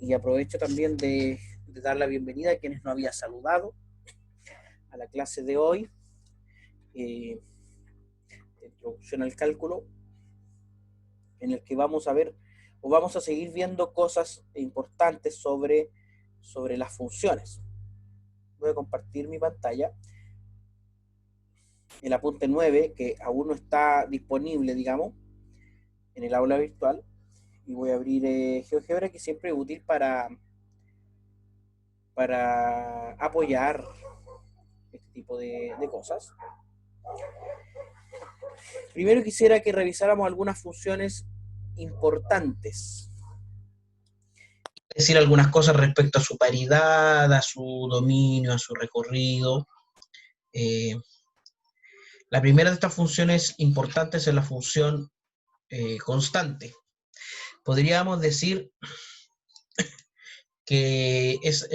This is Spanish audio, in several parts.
y aprovecho también de dar la bienvenida a quienes no había saludado a la clase de hoy, de introducción al cálculo, en el que vamos a ver o vamos a seguir viendo cosas importantes sobre las funciones. Voy a compartir mi pantalla. El apunte 9, que aún no está disponible, digamos, en el aula virtual. Y voy a abrir GeoGebra, que siempre es útil para apoyar este tipo de cosas. Primero quisiera que revisáramos algunas funciones importantes. Decir algunas cosas respecto a su paridad, a su dominio, a su recorrido. La primera de estas funciones importantes es la función constante. Podríamos decir que es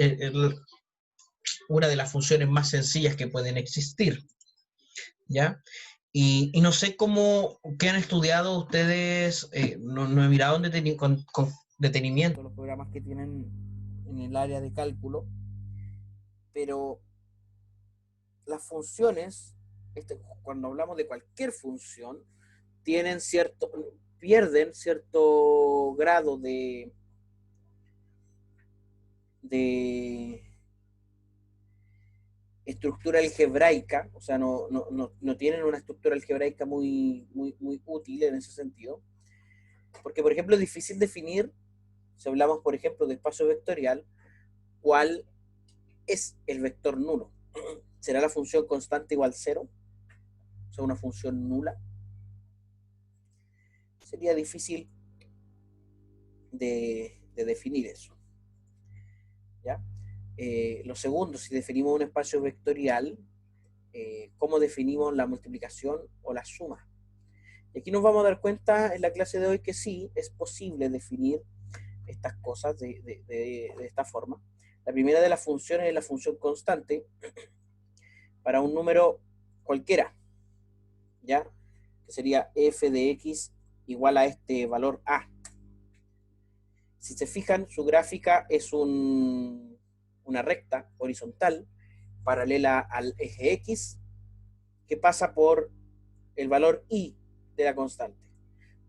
una de las funciones más sencillas que pueden existir, ¿ya? Y no sé qué han estudiado ustedes, no he mirado con detenimiento los programas que tienen en el área de cálculo, pero las funciones, cuando hablamos de cualquier función, pierden cierto grado de estructura algebraica, o sea, no tienen una estructura algebraica muy útil en ese sentido, porque, por ejemplo, es difícil definir, si hablamos, por ejemplo, de espacio vectorial, cuál es el vector nulo. ¿Será la función constante igual 0? O sea, una función nula. Sería difícil de definir eso, ¿ya? Lo segundo, si definimos un espacio vectorial, ¿cómo definimos la multiplicación o la suma? Y aquí nos vamos a dar cuenta en la clase de hoy que sí, es posible definir estas cosas de esta forma. La primera de las funciones es la función constante para un número cualquiera, ¿ya? Que sería f de x igual a este valor a. Si se fijan, su gráfica es una recta horizontal paralela al eje x que pasa por el valor y de la constante.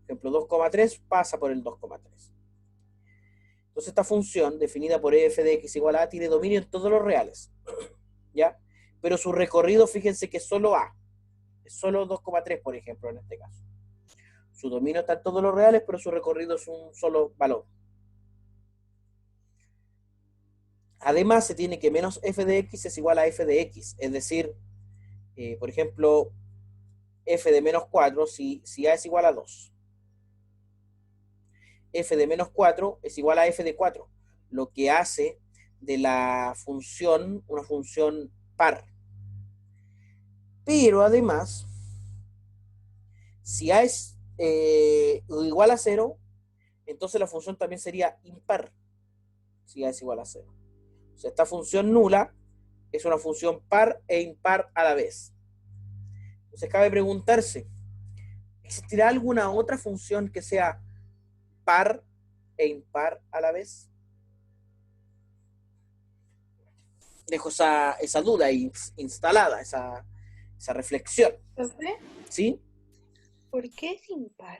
Por ejemplo, 2,3 pasa por el 2,3. Entonces esta función, definida por f de x igual a tiene dominio en todos los reales, ¿ya? Pero su recorrido, fíjense que es solo a. Es solo 2,3, por ejemplo, en este caso. Su dominio está en todos los reales, pero su recorrido es un solo valor. Además, se tiene que menos f de x es igual a f de x. Es decir, por ejemplo, f de menos 4 si a es igual a 2. F de menos 4 es igual a f de 4, lo que hace de la función una función par. Pero además, si a es igual a 0, entonces la función también sería impar, si a es igual a 0. O sea, esta función nula es una función par e impar a la vez. Entonces cabe preguntarse, ¿existirá alguna otra función que sea par e impar a la vez? Dejo esa duda instalada, esa reflexión. ¿Sí? ¿Por qué es impar?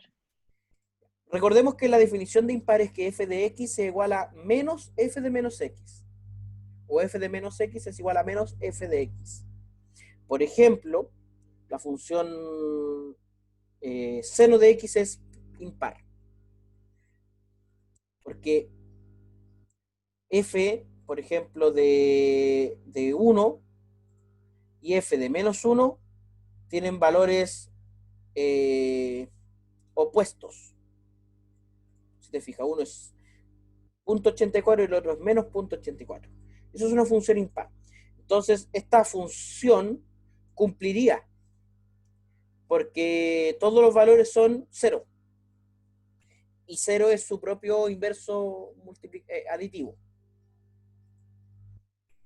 Recordemos que la definición de impar es que f de x se igual a menos f de menos x. O f de menos x es igual a menos f de x. Por ejemplo, la función seno de x es impar. Porque f, por ejemplo, de 1 y f de menos 1 tienen valores opuestos. Si te fijas, uno es 0.84 y el otro es menos 0.84. Eso es una función impar. Entonces, esta función cumpliría porque todos los valores son 0. Y 0 es su propio inverso aditivo.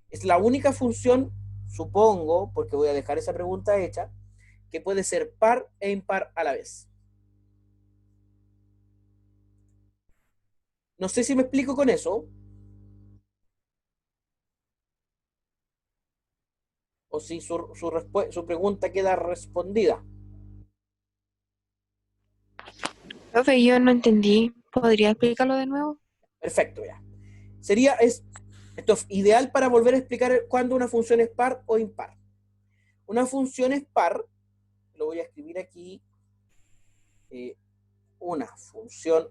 Es la única función, supongo, porque voy a dejar esa pregunta hecha, que puede ser par e impar a la vez. No sé si me explico con eso. o si su pregunta queda respondida. Profe, yo no entendí. ¿Podría explicarlo de nuevo? Perfecto, ya. Esto es ideal para volver a explicar cuándo una función es par o impar. Una función es par, lo voy a escribir aquí, una función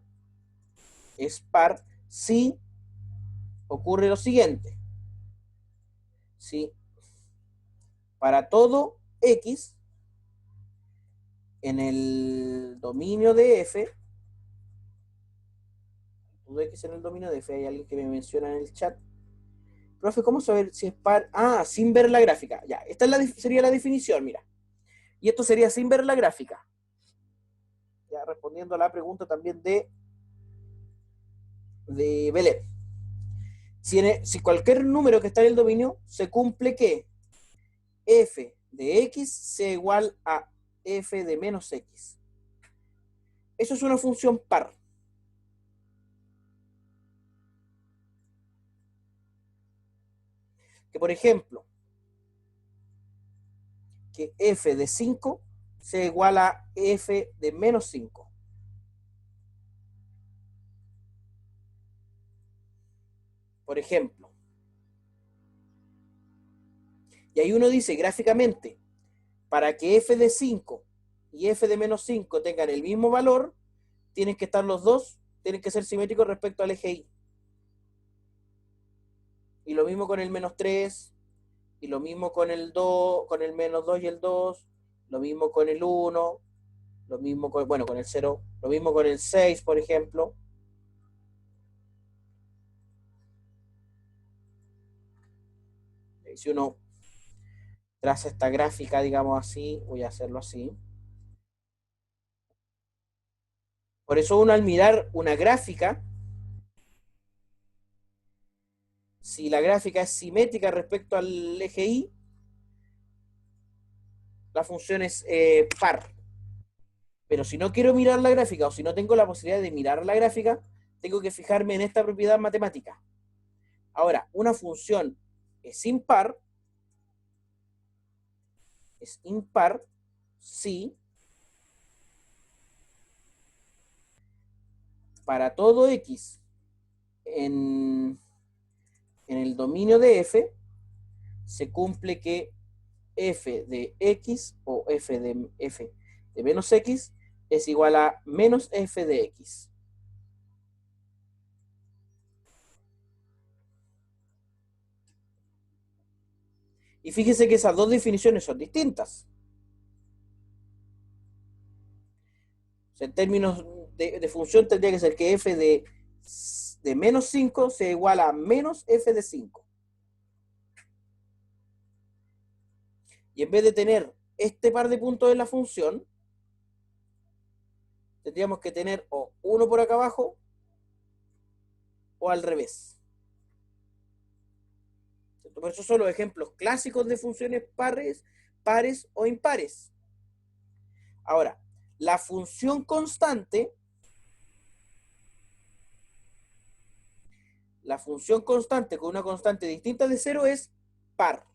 es par si ocurre lo siguiente. Si para todo x en el dominio de f, todo x en el dominio de f, hay alguien que me menciona en el chat. Profe, ¿cómo saber si es par? Ah, sin ver la gráfica. Ya, esta sería la definición, mira. Y esto sería sin ver la gráfica. Ya respondiendo a la pregunta también de Belén. Si cualquier número que está en el dominio se cumple que f de x sea igual a f de menos x. Eso es una función par. Que por ejemplo, que f de 5 sea igual a f de menos 5. Por ejemplo. Y ahí uno dice gráficamente, para que f de 5 y f de menos 5 tengan el mismo valor, tienen que estar los dos, tienen que ser simétricos respecto al eje y. Y lo mismo con el menos 3, y lo mismo con el 2, con el menos 2 y el 2, lo mismo con el 1, lo mismo con, bueno, con el 0, lo mismo con el 6, por ejemplo. Si uno traza esta gráfica, digamos así, voy a hacerlo así. Por eso uno al mirar una gráfica, si la gráfica es simétrica respecto al eje y, la función es par. Pero si no quiero mirar la gráfica o si no tengo la posibilidad de mirar la gráfica, tengo que fijarme en esta propiedad matemática. Ahora, una función es impar si para todo x en el dominio de f se cumple que f de x o f de menos x es igual a menos f de x. Y fíjese que esas dos definiciones son distintas. O sea, en términos de función tendría que ser que f de menos 5 sea igual a menos f de 5. Y en vez de tener este par de puntos en la función, tendríamos que tener o uno por acá abajo o al revés. Por eso son los ejemplos clásicos de funciones pares o impares. Ahora, la función constante con una constante distinta de 0 es par.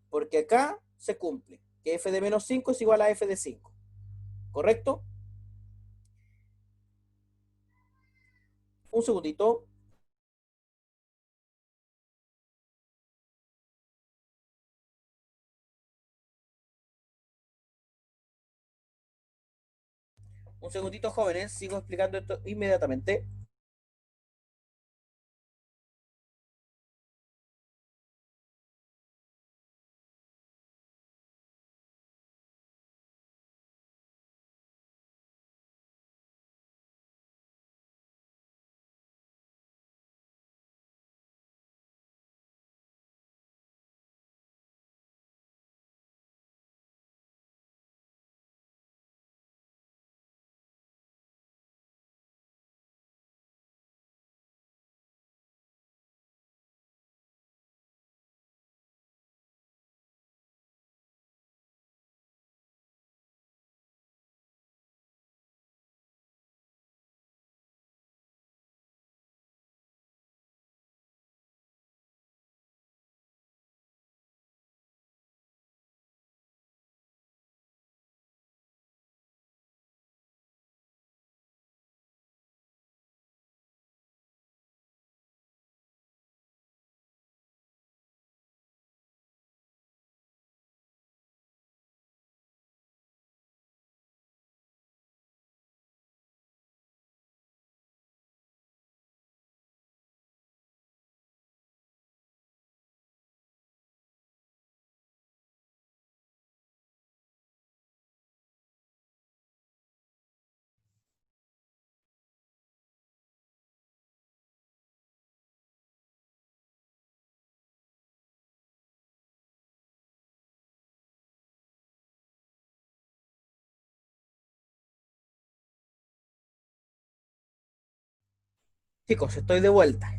Porque acá se cumple que f de menos 5 es igual a f de 5. ¿Correcto? Un segundito. Un segundito, jóvenes. Sigo explicando esto inmediatamente. Chicos, estoy de vuelta.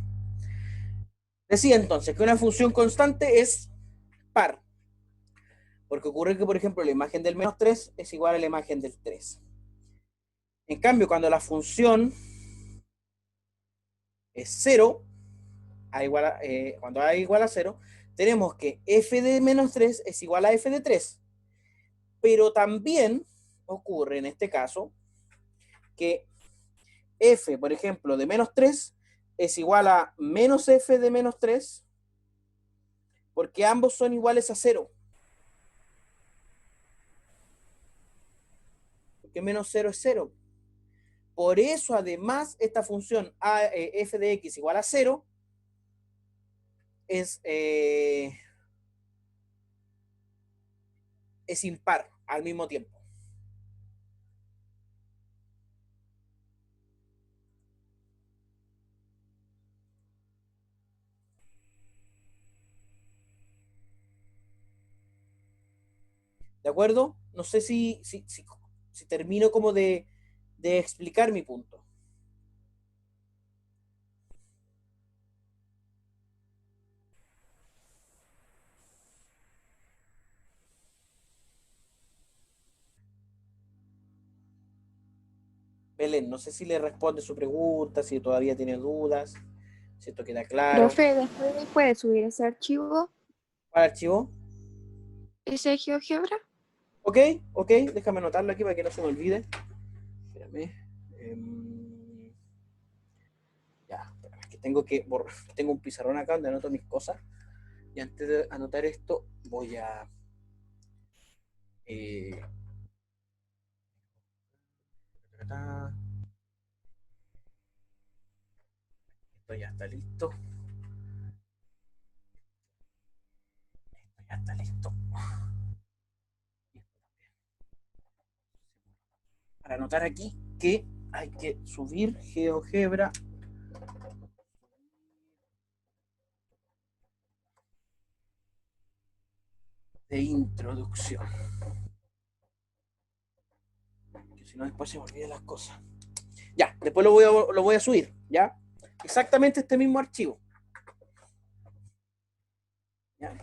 Decía entonces que una función constante es par, porque ocurre que, por ejemplo, la imagen del menos 3 es igual a la imagen del 3. En cambio, cuando la función es 0, cuando a igual a 0, tenemos que f de menos 3 es igual a f de 3. Pero también ocurre en este caso que f, por ejemplo, de menos 3 es igual a menos f de menos 3, porque ambos son iguales a 0. Porque menos 0 es 0. Por eso, además, esta función f de x igual a 0 es impar al mismo tiempo. ¿De acuerdo? No sé si termino como de explicar mi punto. Belén, no sé si le responde su pregunta, si todavía tiene dudas, si esto queda claro. Profe, después puede subir ese archivo, ¿Cuál archivo? ese GeoGebra. Ok, ok, déjame anotarlo aquí para que no se me olvide. Espérame. Ya, espérame, que tengo que borrar. Tengo un pizarrón acá donde anoto mis cosas. Y antes de anotar esto, voy a... eh, esto ya está listo. Esto ya está listo. Para anotar aquí que hay que subir GeoGebra de introducción. Que si no después se me olvidan las cosas. Ya, después lo voy a subir, ¿ya? Exactamente este mismo archivo. ¿Ya?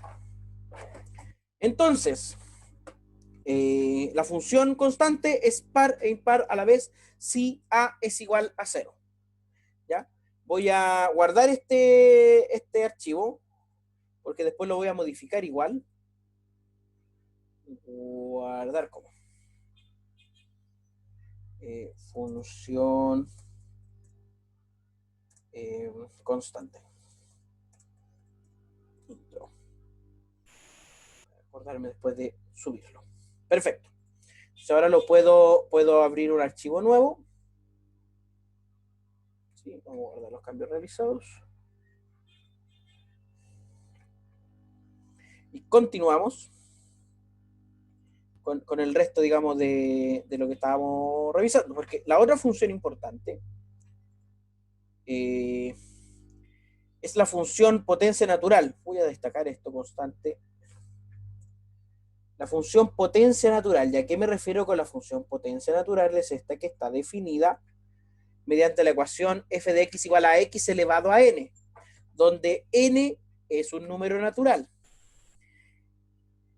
Entonces, la función constante es par e impar a la vez si a es igual a 0. ¿Ya? Voy a guardar este archivo, porque después lo voy a modificar igual. Guardar como función constante. Intro. Acordarme después de subirlo. Perfecto. Entonces ahora puedo abrir un archivo nuevo. ¿Sí? Vamos a guardar los cambios realizados. Y continuamos con el resto, digamos, de lo que estábamos revisando. Porque la otra función importante es la función potencia natural. Voy a destacar esto constante. La función potencia natural. ¿Y a qué me refiero con la función potencia natural? Es esta que está definida mediante la ecuación f de x igual a x elevado a n, donde n es un número natural.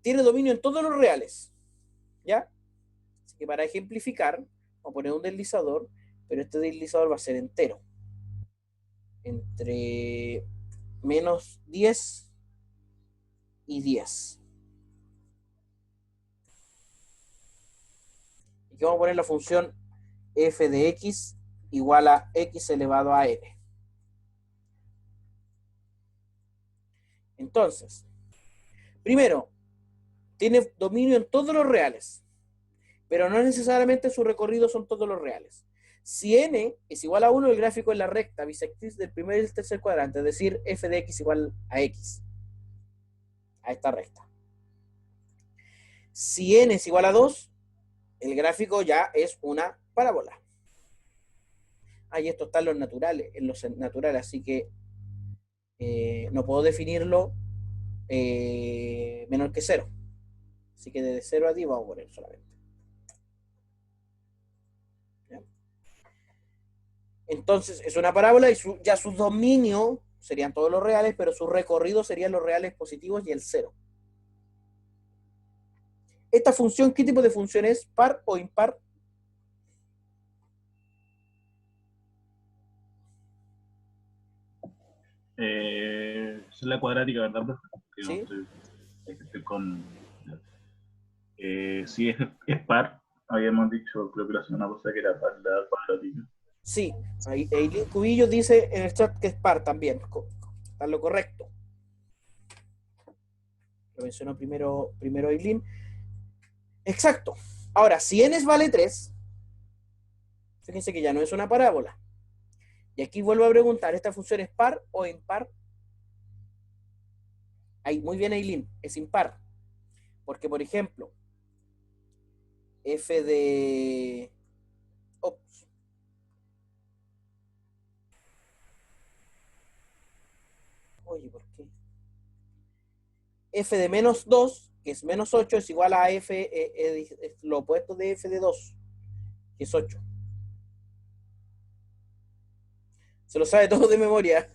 Tiene dominio en todos los reales. ¿Ya? Así que para ejemplificar, vamos a poner un deslizador, pero este deslizador va a ser entero. Entre menos 10 y 10. Y que vamos a poner la función f de x igual a x elevado a n. Entonces, primero, tiene dominio en todos los reales, pero no necesariamente su recorrido son todos los reales. Si n es igual a 1, el gráfico es la recta bisectriz del primer y el tercer cuadrante, es decir, f de x igual a x, a esta recta. Si n es igual a 2, el gráfico ya es una parábola. Y esto está en los naturales, así que no puedo definirlo menor que 0. Así que de 0 a 10 vamos a poner solamente. ¿Ya? Entonces es una parábola y ya sus dominios serían todos los reales, pero su recorrido serían los reales positivos y el cero. ¿Esta función qué tipo de función es? ¿Par o impar? Es la cuadrática, ¿verdad, profe? Que no ¿Sí? estoy con... sí, es par. Habíamos dicho, creo que la semana pasada que era par la cuadrática. Sí. Eileen Cubillo dice en el chat que es par también. Está lo correcto. Lo mencionó primero Eileen. Exacto. Ahora, si n vale 3, fíjense que ya no es una parábola. Y aquí vuelvo a preguntar, ¿esta función es par o impar? Ahí, muy bien, Eileen, es impar. Porque, por ejemplo, f de... Ops. Oye, ¿por qué? F de menos 2, que es menos 8, es igual a f, es lo opuesto de f de 2, que es 8. Se lo sabe todo de memoria.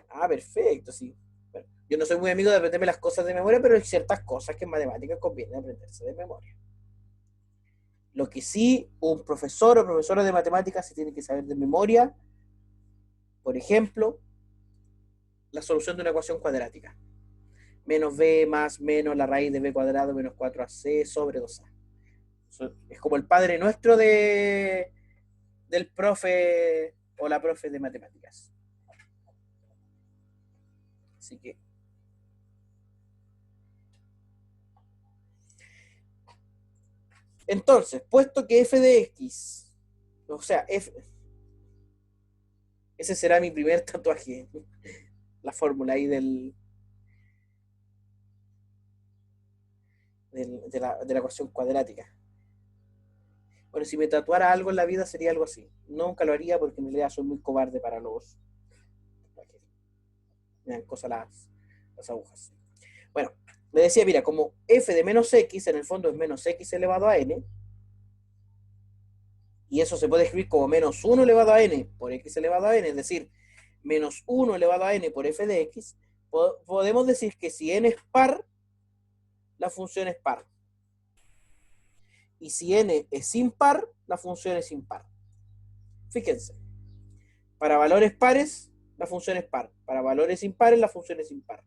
Ah, perfecto, sí. Bueno, yo no soy muy amigo de aprenderme las cosas de memoria, pero hay ciertas cosas que en matemáticas conviene aprenderse de memoria. Lo que sí, un profesor o profesora de matemáticas se tiene que saber de memoria, por ejemplo, la solución de una ecuación cuadrática. Menos b más menos la raíz de b cuadrado menos 4ac sobre 2a. Eso es como el padre nuestro del profe o la profe de matemáticas. Así que entonces, puesto que f de x, o sea, ese será mi primer tatuaje, la fórmula ahí de la ecuación cuadrática. Bueno, si me tatuara algo en la vida sería algo así. Nunca lo haría porque en realidad soy muy cobarde para los tatuajes. Me dan cosas las agujas. Bueno, le decía, mira, como f de menos x en el fondo es menos x elevado a n, y eso se puede escribir como menos 1 elevado a n por x elevado a n, es decir, menos 1 elevado a n por f de x, podemos decir que si n es par, la función es par. Y si n es impar, la función es impar. Fíjense, para valores pares, la función es par. Para valores impares, la función es impar.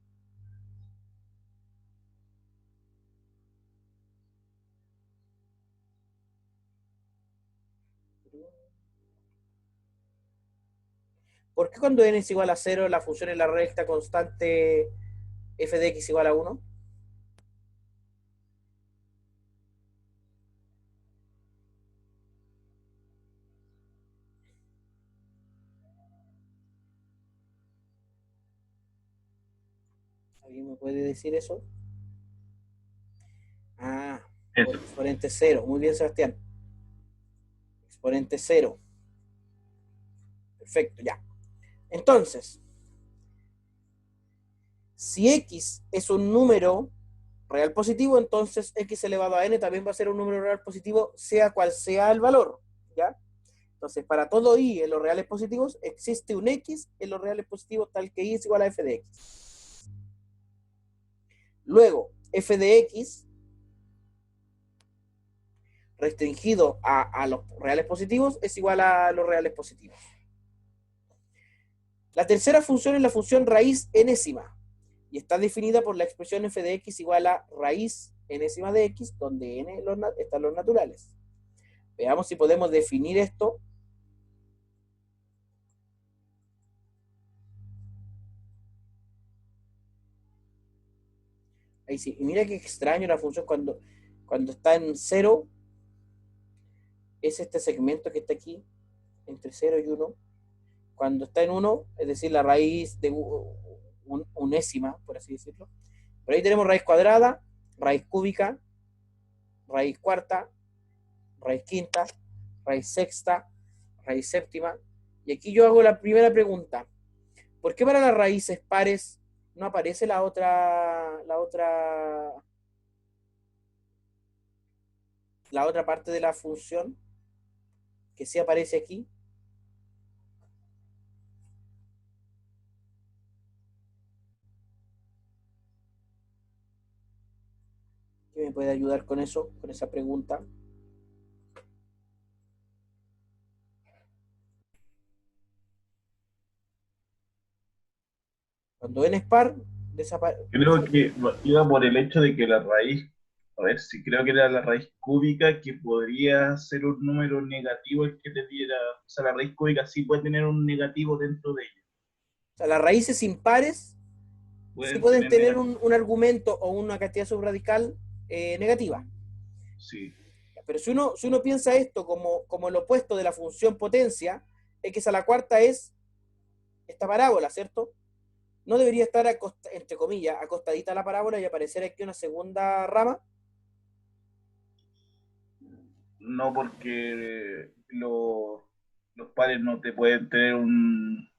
¿Por qué cuando n es igual a 0, la función es la recta constante f de x igual a 1? ¿Alguien me puede decir eso? Ah, por Eso. exponente 0. Muy bien, Sebastián. Exponente 0. Perfecto, ya. Entonces, si x es un número real positivo, entonces x elevado a n también va a ser un número real positivo, sea cual sea el valor, ¿ya? Entonces, para todo i en los reales positivos, existe un x en los reales positivos tal que i es igual a f de x. Luego, f de x restringido a los reales positivos es igual a los reales positivos. La tercera función es la función raíz enésima y está definida por la expresión f de x igual a raíz enésima de x, donde n están los naturales. Veamos si podemos definir esto. Ahí sí. Y mira qué extraño la función cuando está en 0, es este segmento que está aquí, entre 0 y 1. Cuando está en 1, es decir, la raíz de unésima, por así decirlo. Pero ahí tenemos raíz cuadrada, raíz cúbica, raíz cuarta, raíz quinta, raíz sexta, raíz séptima. Y aquí yo hago la primera pregunta. ¿Por qué para las raíces pares no aparece la otra parte de la función? que sí aparece aquí. ¿Qué me puede ayudar con eso, con esa pregunta? Cuando n es par, desaparece. Creo que iba por el hecho de que la raíz, a ver si creo que era la raíz cúbica, que podría ser un número negativo el que te diera, o sea, la raíz cúbica sí puede tener un negativo dentro de ella, O sea, las raíces impares sí pueden pueden tener tener negativo, un argumento o una cantidad subradical negativa. sí, Pero si uno piensa esto como el opuesto de la función potencia, x a la cuarta es esta parábola, ¿cierto? ¿No debería estar, entre comillas, acostadita la parábola y aparecer aquí una segunda rama? no porque los pares no te pueden tener un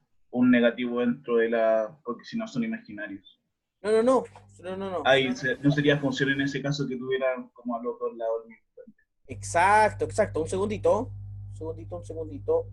negativo dentro de la, porque si no son imaginarios. No, no, no. No, no, no. Ahí no sería función en ese caso que tuvieran como a los dos lados. Exacto, exacto. Un segundito. Un segundito, un segundito.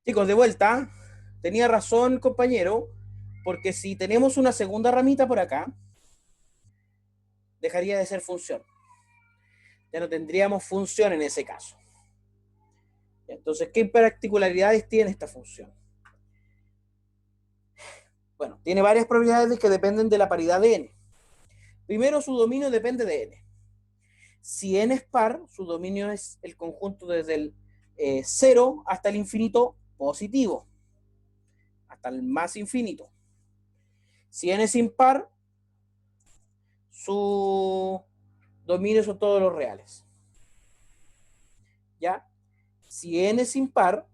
Chicos, de vuelta. Tenía razón, compañero, porque si tenemos una segunda ramita por acá, dejaría de ser función. Ya no tendríamos función en ese caso. Entonces, ¿qué particularidades tiene esta función? Bueno, tiene varias propiedades que dependen de la paridad de n. Primero, su dominio depende de n. Si n es par, su dominio es el conjunto desde el 0 hasta el infinito positivo, hasta el más infinito. Si n es impar, su dominio son todos los reales. ¿Ya? Si n es impar,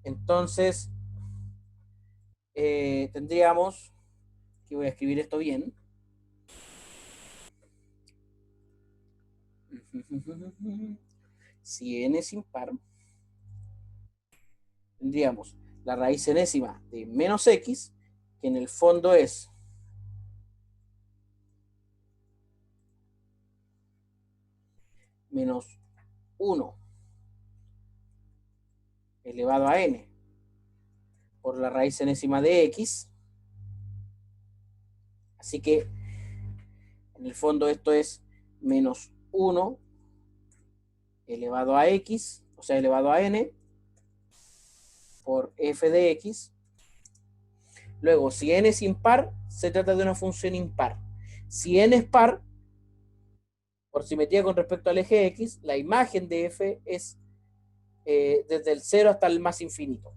entonces tendríamos, que voy a escribir esto bien, si n es impar, tendríamos la raíz enésima de menos x, que en el fondo es menos 1 elevado a n por la raíz enésima de x. Así que, en el fondo, esto es menos 1 elevado a x, o sea, elevado a n, por f de x. Luego, si n es impar, se trata de una función impar. Si n es par, por simetría con respecto al eje x, la imagen de f es desde el 0 hasta el más infinito.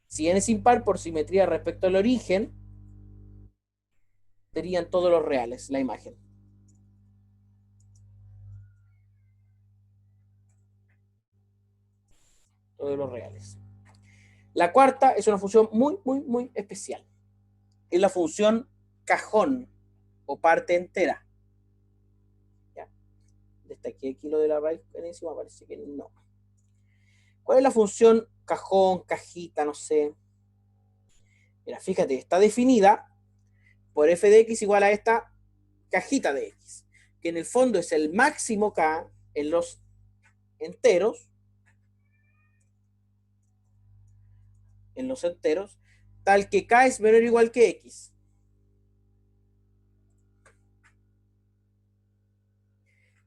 Si n es impar, por simetría respecto al origen, serían todos los reales, la imagen. Todos los reales. La cuarta es una función muy especial. Es la función cajón o parte entera. ¿Ya? Destaqué aquí lo de la raíz enésima, parece que no. ¿Cuál es la función cajón, cajita, no sé? Mira, fíjate, está definida por f de x igual a esta cajita de x, que en el fondo es el máximo k en los enteros, tal que k es menor o igual que x.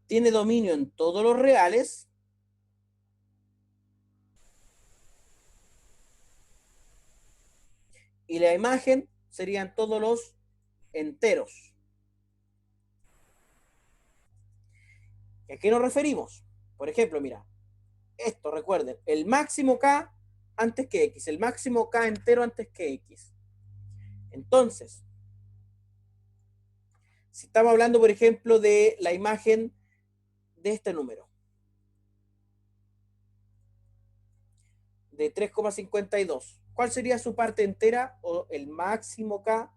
Tiene dominio en todos los reales. Y la imagen serían todos los enteros. ¿A qué nos referimos? Por ejemplo, mira, esto, recuerden, el máximo k antes que x, el máximo k entero antes que x. Entonces, si estamos hablando, por ejemplo, de la imagen de este número, de 3,52, ¿cuál sería su parte entera o el máximo k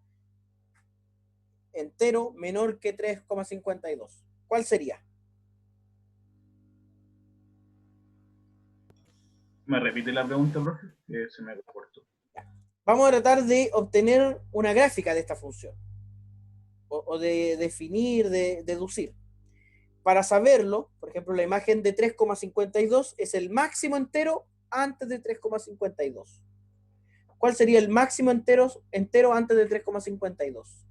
entero menor que 3,52? ¿Cuál sería? ¿Me repite la pregunta, profe? Que se me cortó. Vamos a tratar de obtener una gráfica de esta función. O de definir, de deducir. Para saberlo, por ejemplo, la imagen de 3,52 es el máximo entero antes de 3,52. ¿Cuál sería el máximo entero antes de 3,52?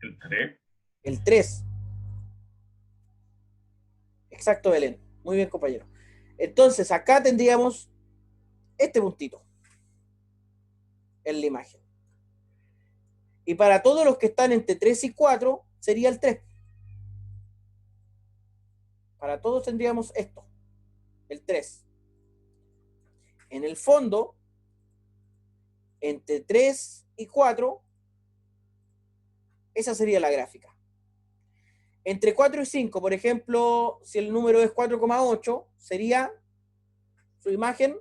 El 3. El 3. Exacto, Belén. Muy bien, compañero. Entonces, acá tendríamos este puntito en la imagen. Y para todos los que están entre 3 y 4, sería el 3. Para todos tendríamos esto, el 3. En el fondo, entre 3 y 4, esa sería la gráfica. Entre 4 y 5, por ejemplo, si el número es 4,8, sería su imagen.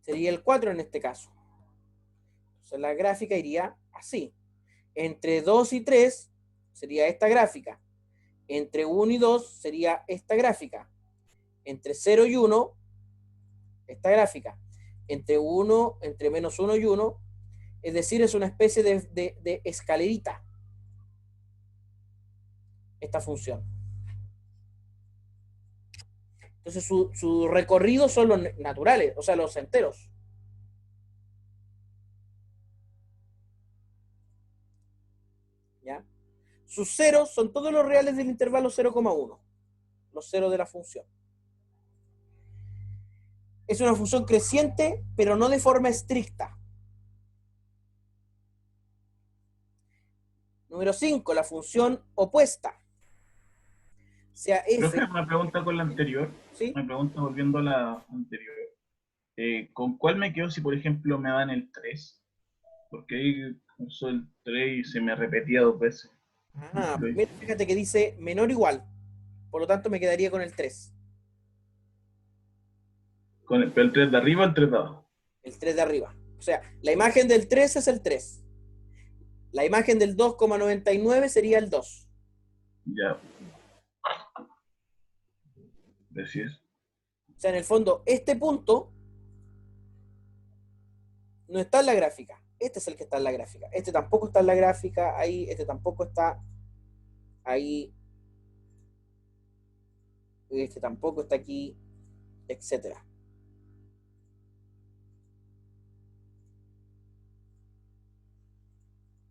Sería el 4 en este caso. Entonces la gráfica iría así. Entre 2 y 3 sería esta gráfica. Entre 1 y 2 sería esta gráfica. Entre 0 y 1, esta gráfica. Entre menos 1 y 1, es decir, es una especie de escalerita esta función. Entonces su recorrido son los naturales, o sea, los enteros. ¿Ya? Sus ceros son todos los reales del intervalo 0,1. Los ceros de la función. Es una función creciente, pero no de forma estricta. Número 5, la función opuesta. O sea, f. Profe, una pregunta con la anterior. ¿Sí? Una pregunta volviendo a la anterior. ¿Con cuál me quedo si, por ejemplo, me dan el 3? Porque ahí usó el 3 y se me repetía 2 veces. Primero fíjate que dice menor o igual. Por lo tanto, me quedaría con el 3. ¿Con el 3 de arriba o el 3 de abajo? El 3 de arriba. O sea, la imagen del 3 es el 3. La imagen del 2,99 sería el 2. Ya. Así es. O sea, en el fondo, este punto no está en la gráfica. Este es el que está en la gráfica. Este tampoco está en la gráfica ahí. Este tampoco está ahí. Este tampoco está aquí, etcétera.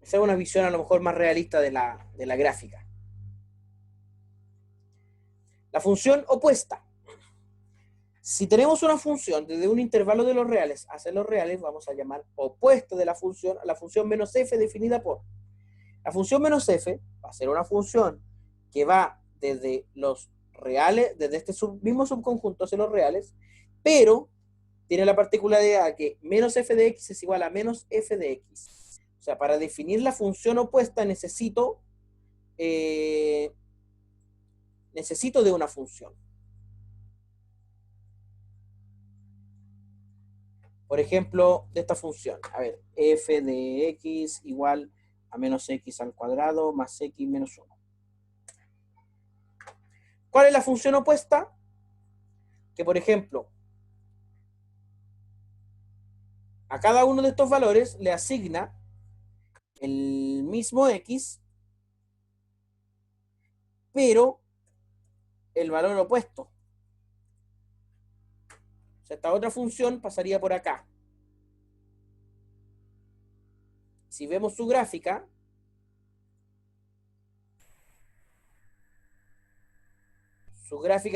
Esa es una visión a lo mejor más realista de la gráfica. La función opuesta. Si tenemos una función desde un intervalo de los reales hacia los reales, vamos a llamar opuesta de la función a la función menos f definida por. La función menos f va a ser una función que va desde los reales, desde este mismo subconjunto hacia los reales, pero tiene la particularidad que menos f de x es igual a menos f de x. O sea, para definir la función opuesta necesito de una función. Por ejemplo, de esta función. A ver, f de x igual a menos x al cuadrado más x menos 1. ¿Cuál es la función opuesta? Que, por ejemplo, a cada uno de estos valores le asigna el mismo x, pero el valor opuesto. O sea, esta otra función pasaría por acá. Si vemos su gráfica,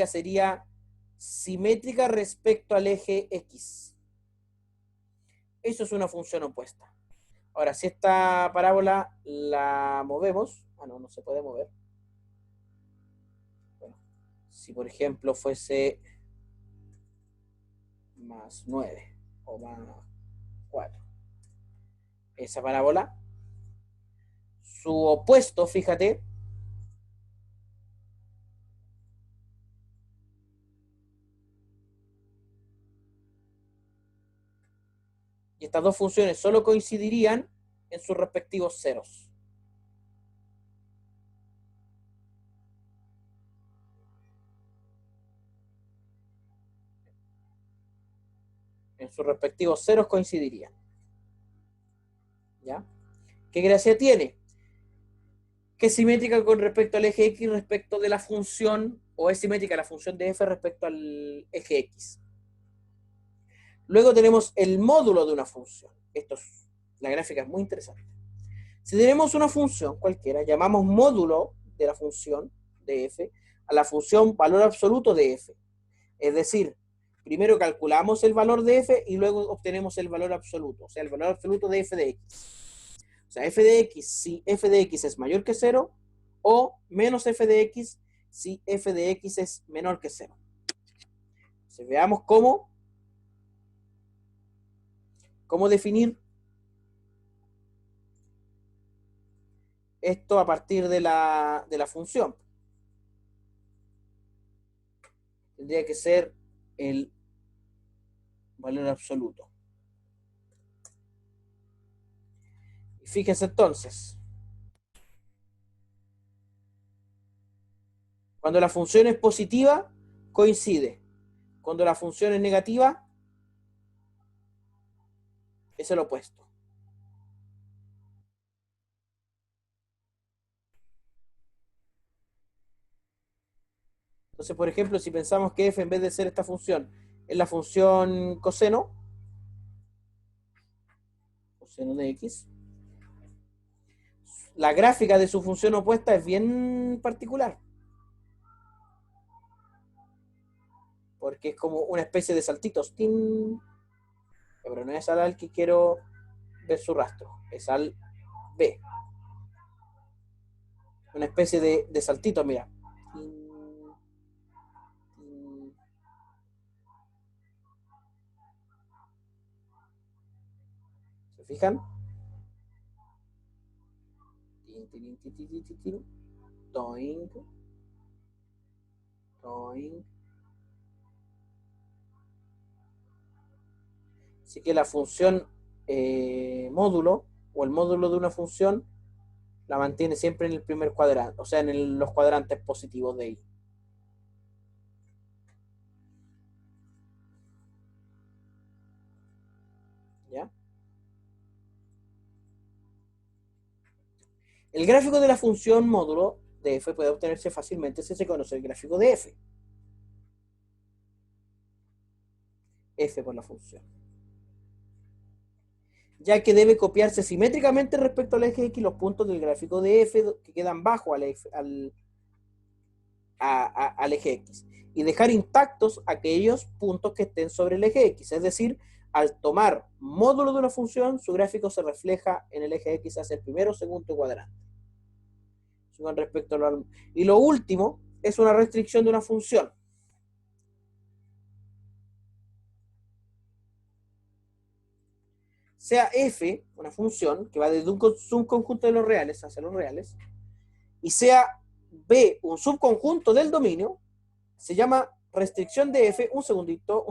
sería simétrica respecto al eje x. Eso es una función opuesta. Ahora, si esta parábola la movemos, no se puede mover. Bueno, si por ejemplo fuese más 9 o más 4, esa parábola, su opuesto, fíjate, y estas dos funciones solo coincidirían en sus respectivos ceros. En sus respectivos ceros coincidirían. ¿Ya? ¿Qué gracia tiene? Que es simétrica con respecto al eje x respecto de la función, o es simétrica la función de f respecto al eje x. Luego tenemos el módulo de una función. La gráfica es muy interesante. Si tenemos una función cualquiera, llamamos módulo de la función de f a la función valor absoluto de f. Es decir, primero calculamos el valor de f y luego obtenemos el valor absoluto, o sea, el valor absoluto de f de x. O sea, f de x si f de x es mayor que 0 o menos f de x si f de x es menor que 0. Entonces, veamos cómo definir esto a partir de la función. Tendría que ser el valor absoluto. Y fíjense entonces, cuando la función es positiva, coincide. Cuando la función es negativa, es el opuesto. Entonces, por ejemplo, si pensamos que f en vez de ser esta función es la función coseno de x, la gráfica de su función opuesta es bien particular. Porque es como una especie de saltitos. ¡Tin! Pero no es al que quiero ver su rastro, es al B. Una especie de saltito, mira. ¿Se fijan? Toing, toing. Así que la función módulo o el módulo de una función la mantiene siempre en el primer cuadrante, o sea, los cuadrantes positivos de I. ¿Ya? El gráfico de la función módulo de f puede obtenerse fácilmente si se conoce el gráfico de f. F por la función. Ya que debe copiarse simétricamente respecto al eje X los puntos del gráfico de f que quedan bajo al eje X y dejar intactos aquellos puntos que estén sobre el eje X. Es decir, al tomar módulo de una función, su gráfico se refleja en el eje X hacia el primero o segundo cuadrante. Con respecto a y lo último es una restricción de una función. Sea f una función que va desde un subconjunto de los reales hacia los reales, y sea b un subconjunto del dominio, se llama restricción de f. Un segundito.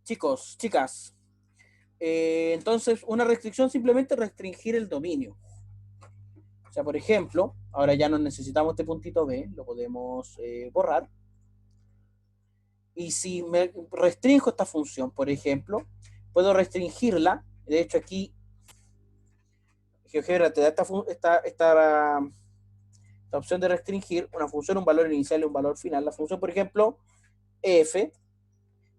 Chicos, chicas, entonces una restricción simplemente restringir el dominio. O sea, por ejemplo, ahora ya no necesitamos este puntito B, lo podemos borrar. Y si me restringo esta función, por ejemplo, puedo restringirla. De hecho, aquí GeoGebra te da esta opción de restringir una función, un valor inicial y un valor final. La función, por ejemplo, f,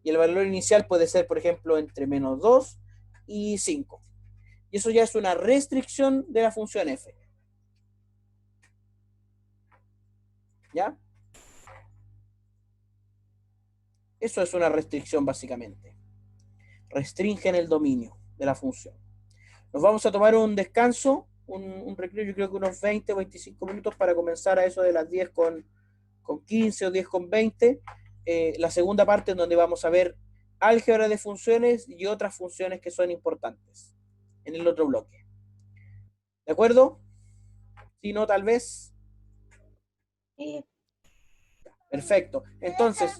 y el valor inicial puede ser, por ejemplo, entre -2 y 5. Y eso ya es una restricción de la función f. ¿Ya? Eso es una restricción básicamente. Restringen el dominio de la función. Nos vamos a tomar un descanso, un recreo, yo creo que unos 20 o 25 minutos para comenzar a eso de las 10 con 15 o 10 con 20. La segunda parte en donde vamos a ver álgebra de funciones y otras funciones que son importantes en el otro bloque. ¿De acuerdo? Si no, tal vez. Sí. Perfecto. Entonces,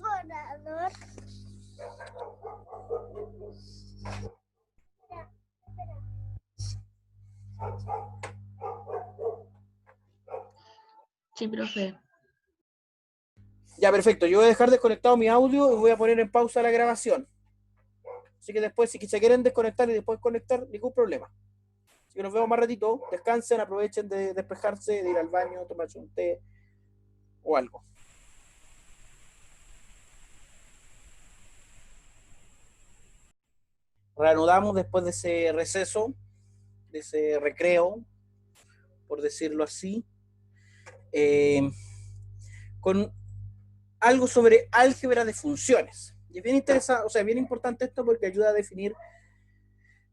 Sí, profe. Ya, perfecto. Yo voy a dejar desconectado mi audio y voy a poner en pausa la grabación. Así que después, si se quieren desconectar y después conectar, ningún problema. Así que nos vemos más ratito. Descansen, aprovechen de despejarse, de ir al baño, tomarse un té o algo. Reanudamos después de ese receso, de ese recreo, por decirlo así, con algo sobre álgebra de funciones. Y es bien interesante, o sea, bien importante esto porque ayuda a definir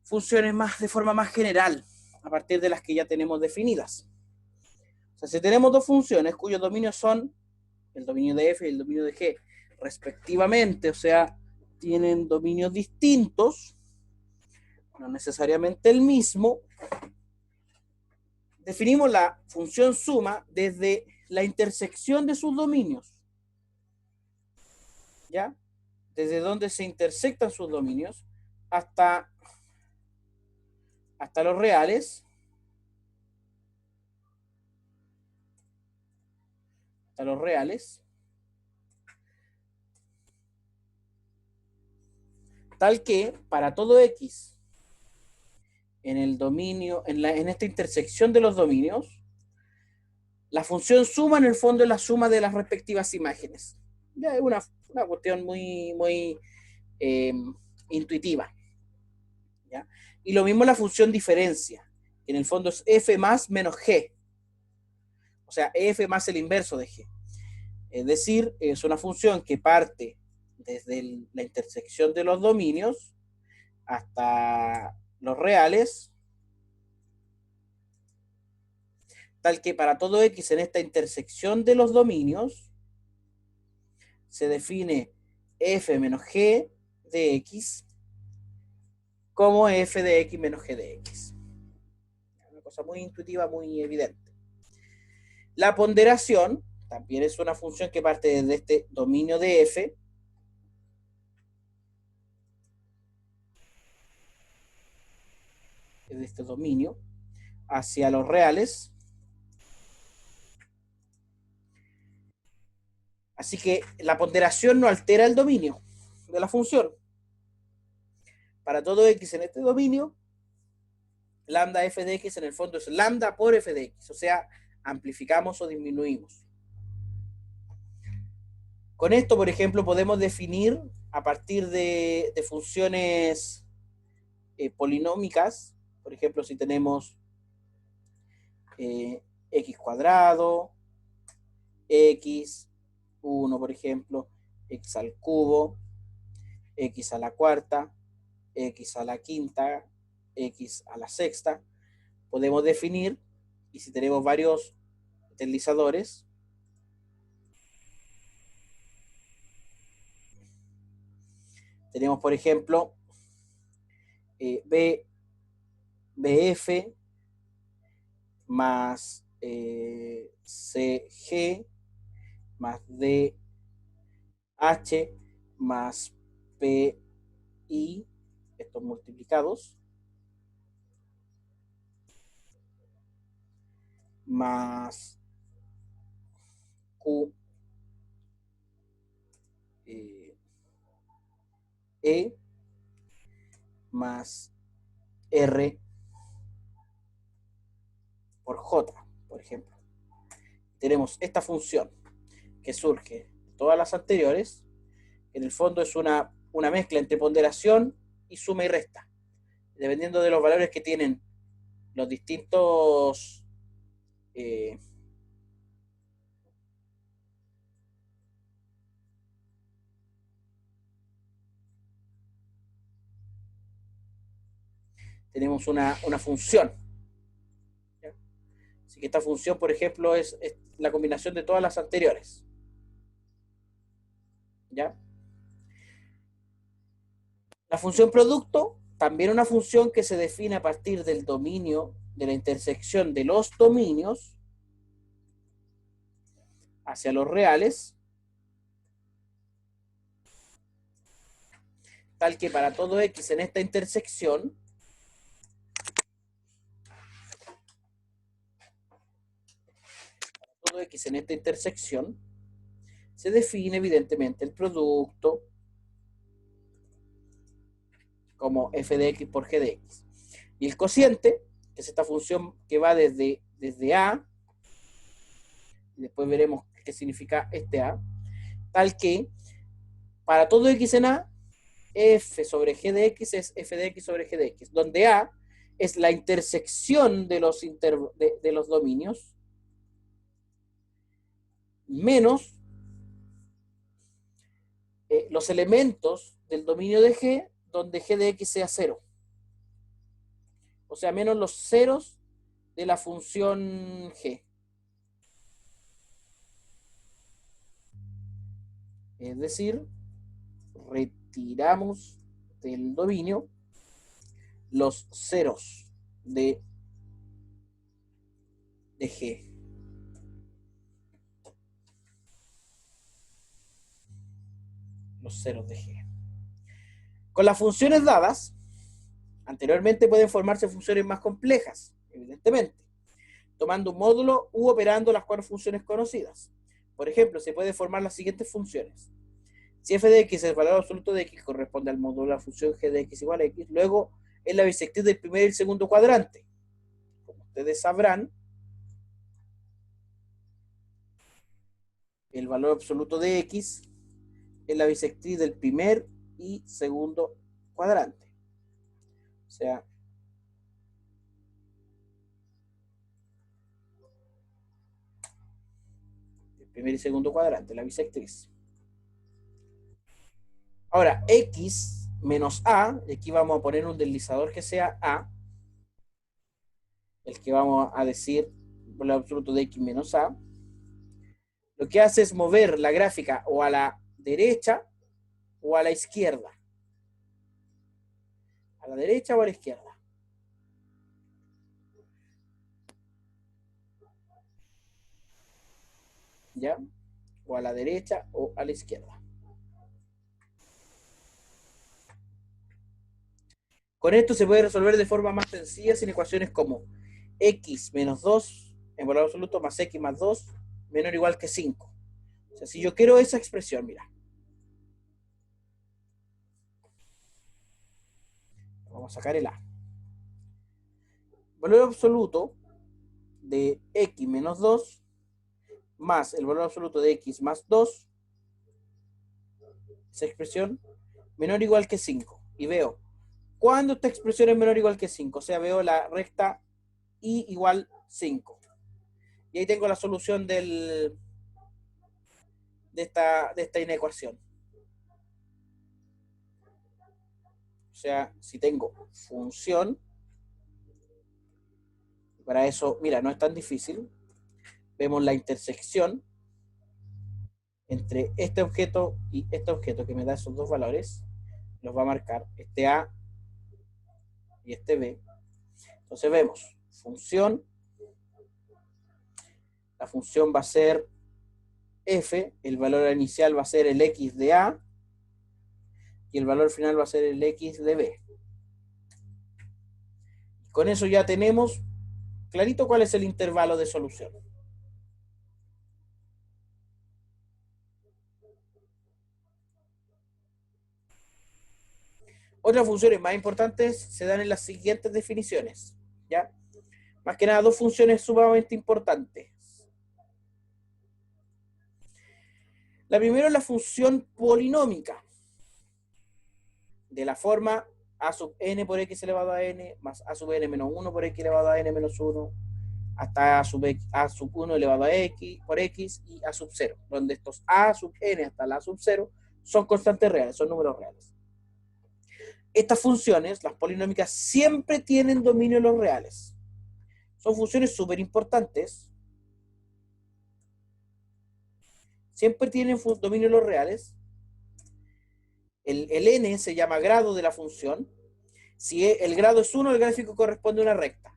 funciones más de forma más general, a partir de las que ya tenemos definidas. O sea, si tenemos dos funciones cuyos dominios son el dominio de f y el dominio de g, respectivamente, o sea, tienen dominios distintos, no necesariamente el mismo, definimos la función suma desde la intersección de sus dominios. ¿Ya? Desde donde se intersectan sus dominios hasta los reales, tal que para todo x en el dominio, en esta intersección de los dominios, la función suma en el fondo es la suma de las respectivas imágenes. Ya es una cuestión muy intuitiva. ¿Ya? Y lo mismo la función diferencia, que en el fondo es f más menos g. O sea, f más el inverso de g. Es decir, es una función que parte desde la intersección de los dominios hasta los reales, tal que para todo x en esta intersección de los dominios se define f menos g de x como f de x menos g de x. Una cosa muy intuitiva, muy evidente. La ponderación también es una función que parte desde este dominio de f, de este dominio, hacia los reales. Así que la ponderación no altera el dominio de la función. Para todo x en este dominio, lambda f de x en el fondo es lambda por f de x, o sea, amplificamos o disminuimos. Con esto, por ejemplo, podemos definir a partir de funciones polinómicas, por ejemplo, si tenemos x cuadrado, x1, por ejemplo, x al cubo, x a la cuarta, x a la quinta, x a la sexta, podemos definir, y si tenemos varios deslizadores, tenemos, por ejemplo, BF más CG más DH más PI, estos multiplicados, más Q E más R por J, por ejemplo. Tenemos esta función que surge de todas las anteriores, que en el fondo es una mezcla entre ponderación y suma y resta, dependiendo de los valores que tienen los distintos tenemos una función. ¿Ya? Así que esta función, por ejemplo, es la combinación de todas las anteriores. ¿Ya? La función producto, también una función que se define a partir del dominio, de la intersección de los dominios hacia los reales, tal que para todo x en esta intersección, se define evidentemente el producto como f de x por g de x. Y el cociente, que es esta función que va desde a, y después veremos qué significa este a, tal que para todo x en a, f sobre g de x es f de x sobre g de x, donde a es la intersección de los dominios menos los elementos del dominio de G donde G de X sea 0. O sea, menos los ceros de la función G. Es decir, retiramos del dominio los ceros de G. Los ceros de G. Con las funciones dadas, anteriormente pueden formarse funciones más complejas, evidentemente, tomando un módulo u operando las 4 funciones conocidas. Por ejemplo, se puede formar las siguientes funciones. Si f de x, el valor absoluto de x, corresponde al módulo de la función g de x igual a x, luego es la bisectriz del primer y el segundo cuadrante. Como ustedes sabrán, el valor absoluto de x es la bisectriz del primer y segundo cuadrante. O sea, el primer y segundo cuadrante, la bisectriz. Ahora, x menos a, y aquí vamos a poner un deslizador que sea a, el que vamos a decir el absoluto de x menos a, lo que hace es mover la gráfica o a la derecha o a la izquierda. A la derecha o a la izquierda. ¿Ya? O a la derecha o a la izquierda. Con esto se puede resolver de forma más sencilla sin ecuaciones como x menos 2 en valor absoluto más x más 2 menor o igual que 5. O sea, si yo quiero esa expresión, mira. Vamos a sacar el a. Valor absoluto de x menos 2 más el valor absoluto de x más 2, esa expresión, menor o igual que 5. Y veo, ¿cuándo esta expresión es menor o igual que 5? O sea, veo la recta y igual 5. Y ahí tengo la solución de esta inecuación. O sea, si tengo función, para eso, mira, no es tan difícil. Vemos la intersección entre este objeto y este objeto que me da esos dos valores. Los va a marcar este A y este B. Entonces vemos función. La función va a ser f, el valor inicial va a ser el x de A y el valor final va a ser el x de B. Con eso ya tenemos clarito cuál es el intervalo de solución. Otras funciones más importantes se dan en las siguientes definiciones, ¿ya? Más que nada, dos funciones sumamente importantes. La primera es la función polinómica, de la forma a sub n por x elevado a n, más a sub n menos 1 por x elevado a n menos 1, hasta a sub 1 elevado a x por x y a sub 0, donde estos a sub n hasta la sub 0 son constantes reales, son números reales. Estas funciones, las polinómicas, siempre tienen dominio en los reales. Son funciones súper importantes. Siempre tienen dominio en los reales. El n se llama grado de la función. Si el grado es 1, el gráfico corresponde a una recta.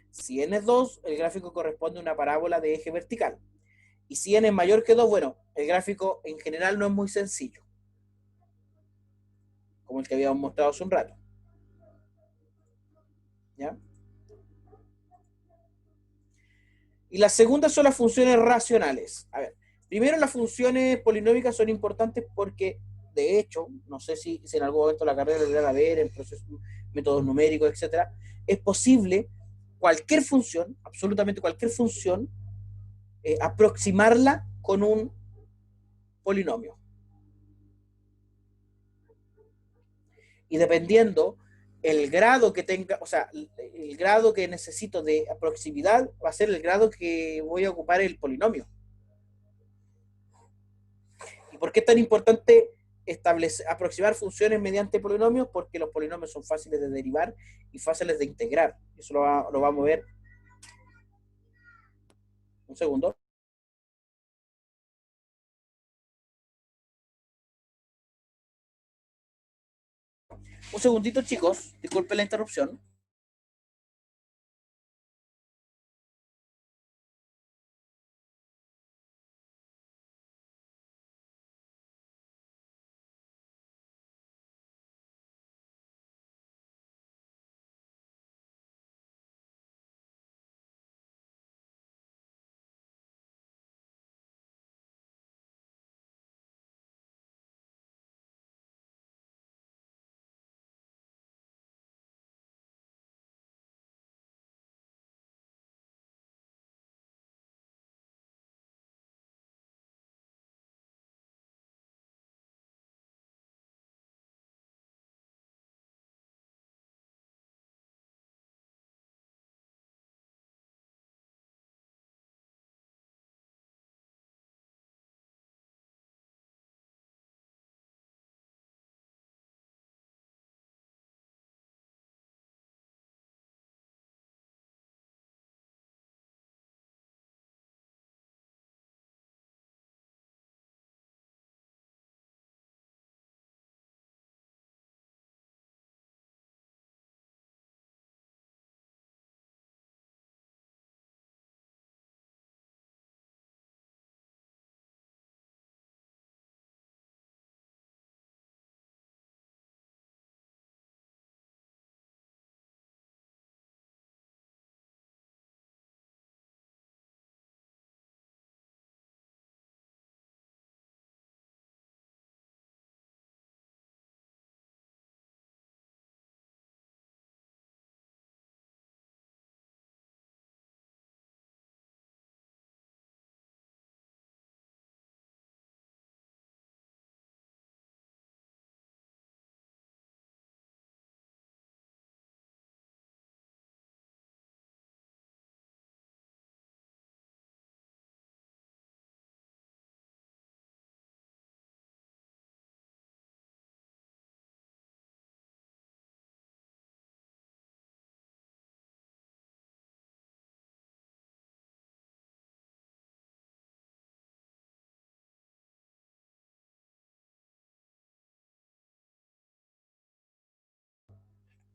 Si n es 2, el gráfico corresponde a una parábola de eje vertical. Y si n es mayor que 2, bueno, el gráfico en general no es muy sencillo. como el que habíamos mostrado hace un rato. ¿Ya? Y las segundas son las funciones racionales. A ver, primero las funciones polinómicas son importantes porque, de hecho, no sé si en algún momento la carrera le van a ver, en procesos, métodos numéricos, etcétera, es posible cualquier función, absolutamente cualquier función, aproximarla con un polinomio. Y dependiendo el grado que tenga, o sea, el grado que necesito de proximidad va a ser el grado que voy a ocupar el polinomio. ¿Y por qué es tan importante aproximar funciones mediante polinomios? Porque los polinomios son fáciles de derivar y fáciles de integrar. Eso lo vamos a ver. Un segundo. Un segundito, chicos. Disculpen la interrupción.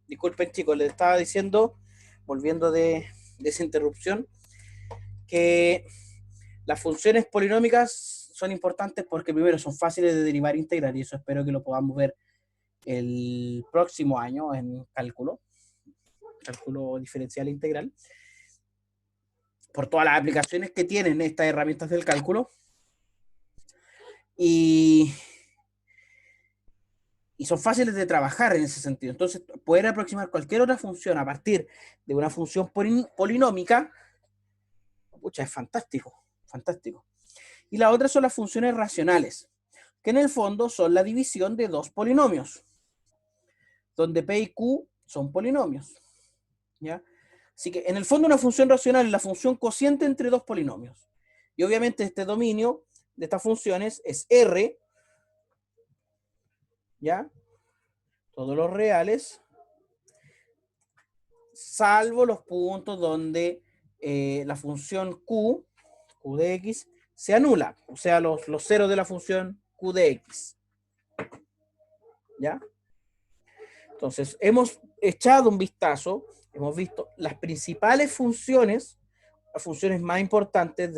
Disculpen, chicos, les estaba diciendo, volviendo de esa interrupción, que las funciones polinómicas son importantes porque primero son fáciles de derivar e integrar, y eso espero que lo podamos ver el próximo año en cálculo diferencial e integral, por todas las aplicaciones que tienen estas herramientas del cálculo. Y son fáciles de trabajar en ese sentido. Entonces, poder aproximar cualquier otra función a partir de una función polinómica, pucha, es fantástico, fantástico. Y la otra son las funciones racionales, que en el fondo son la división de dos polinomios, donde P y Q son polinomios. ¿Ya? Así que en el fondo una función racional es la función cociente entre dos polinomios. Y obviamente este dominio de estas funciones es R, ¿ya? Todos los reales, salvo los puntos donde la función Q de X, se anula, o sea, los ceros de la función Q de X. ¿Ya? Entonces, hemos echado un vistazo, hemos visto las principales funciones, las funciones más importantes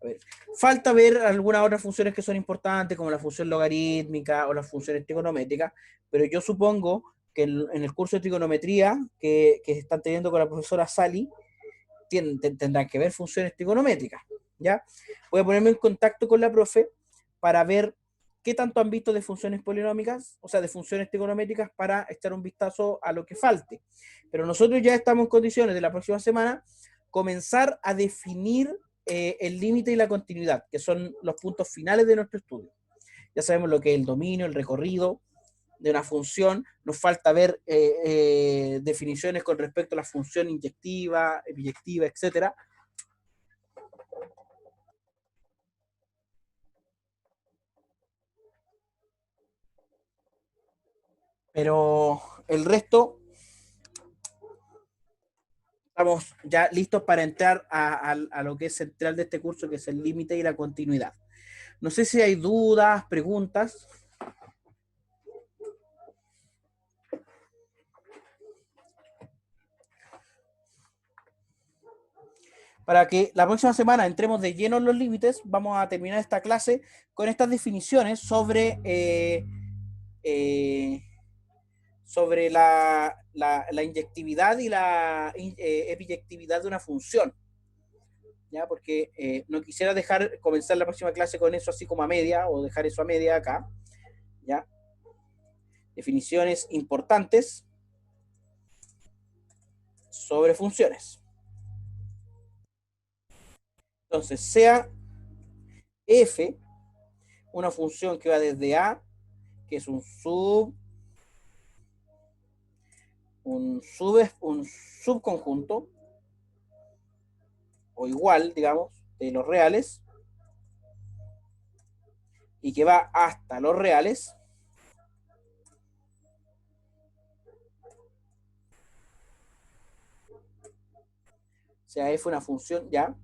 A ver, falta ver algunas otras funciones que son importantes, como la función logarítmica o las funciones trigonométricas, pero yo supongo que en el curso de trigonometría que están teniendo con la profesora Sally, tendrán que ver funciones trigonométricas, ¿ya? Voy a ponerme en contacto con la profe para ver qué tanto han visto de funciones polinómicas, o sea, de funciones trigonométricas, para echar un vistazo a lo que falte. Pero nosotros ya estamos en condiciones de la próxima semana comenzar a definir el límite y la continuidad, que son los puntos finales de nuestro estudio. Ya sabemos lo que es el dominio, el recorrido de una función, nos falta ver definiciones con respecto a la función inyectiva, biyectiva, etcétera. Pero el resto, estamos ya listos para entrar a lo que es central de este curso, que es el límite y la continuidad. No sé si hay dudas, preguntas. Para que la próxima semana entremos de lleno en los límites, vamos a terminar esta clase con estas definiciones sobre sobre la inyectividad y la epiyectividad de una función, ¿ya? Porque no quisiera comenzar la próxima clase con eso así como a media, o dejar eso a media acá, ¿ya? Definiciones importantes sobre funciones. Entonces, sea f una función que va desde A, que es un subconjunto, o igual, digamos, de los reales, y que va hasta los reales, o sea, f una función, ya,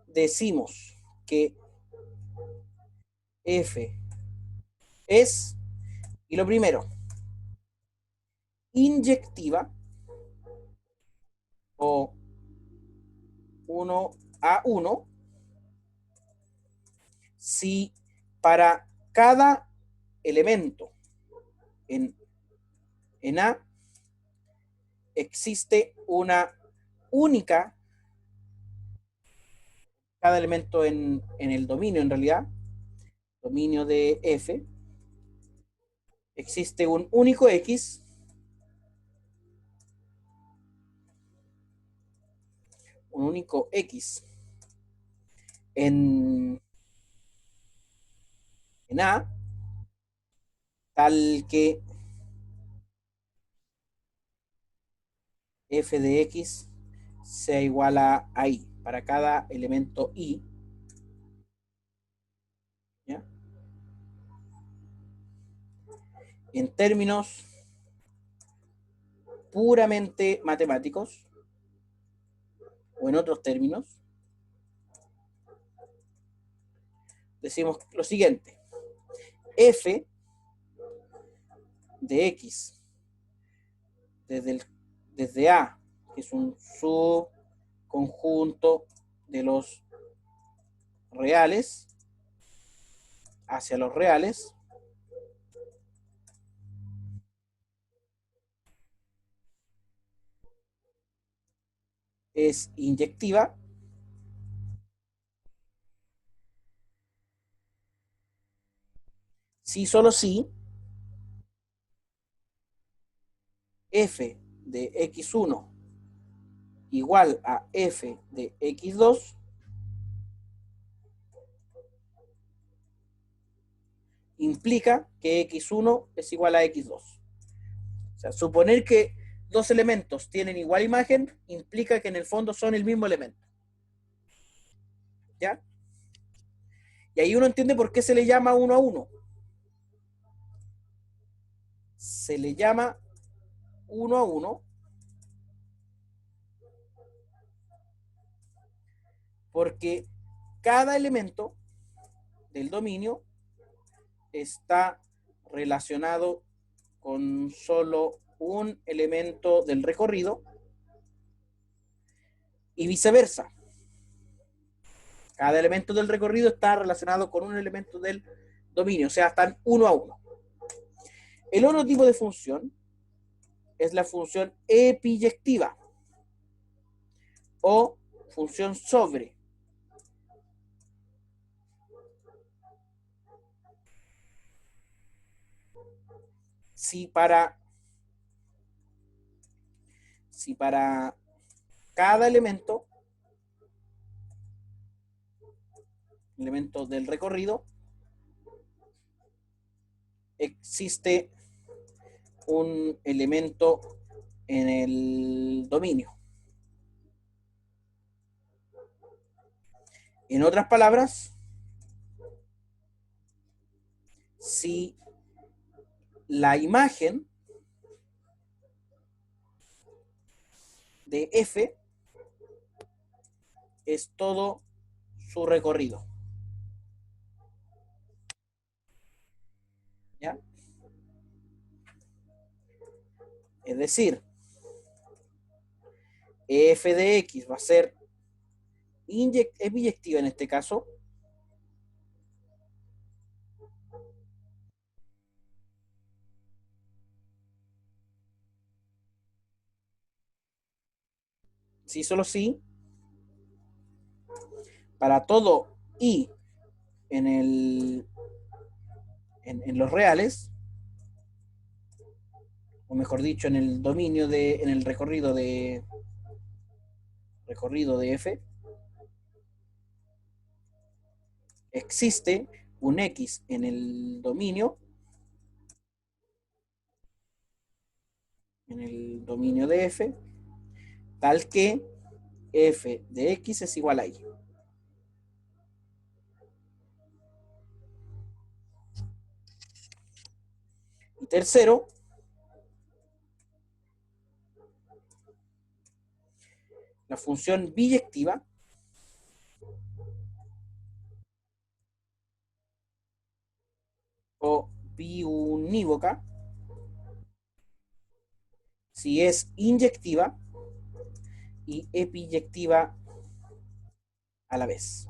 decimos que f es, y lo primero, inyectiva, o 1 a 1, si para cada elemento en A existe una única, cada elemento en el dominio, en realidad, dominio de F, existe un único X en A, tal que f de x sea igual a I para cada elemento I, ¿ya? En términos puramente matemáticos, o en otros términos, decimos lo siguiente: f de x desde A, que es un subconjunto de los reales, hacia los reales, es inyectiva si solo si f de x1 igual a f de x2 implica que x1 es igual a x2. O sea, suponer que dos elementos tienen igual imagen implica que en el fondo son el mismo elemento. ¿Ya? Y ahí uno entiende por qué se le llama 1 a 1. Se le llama 1 a 1 porque cada elemento del dominio está relacionado con solo un elemento del recorrido y viceversa. Cada elemento del recorrido está relacionado con un elemento del dominio, o sea, están uno a uno. El otro tipo de función es la función epiyectiva o función sobre. Si para cada elemento del recorrido existe un elemento en el dominio. En otras palabras, si la imagen de F es todo su recorrido. ¿Ya? Es decir, F de X va a ser biyectiva en este caso, sí, solo sí, para todo I en los reales, o mejor dicho, en el dominio en el recorrido de F, existe un X en el dominio, de F, tal que F de X es igual a Y. Y tercero, la función biyectiva o biunívoca, si es inyectiva y epiyectiva a la vez.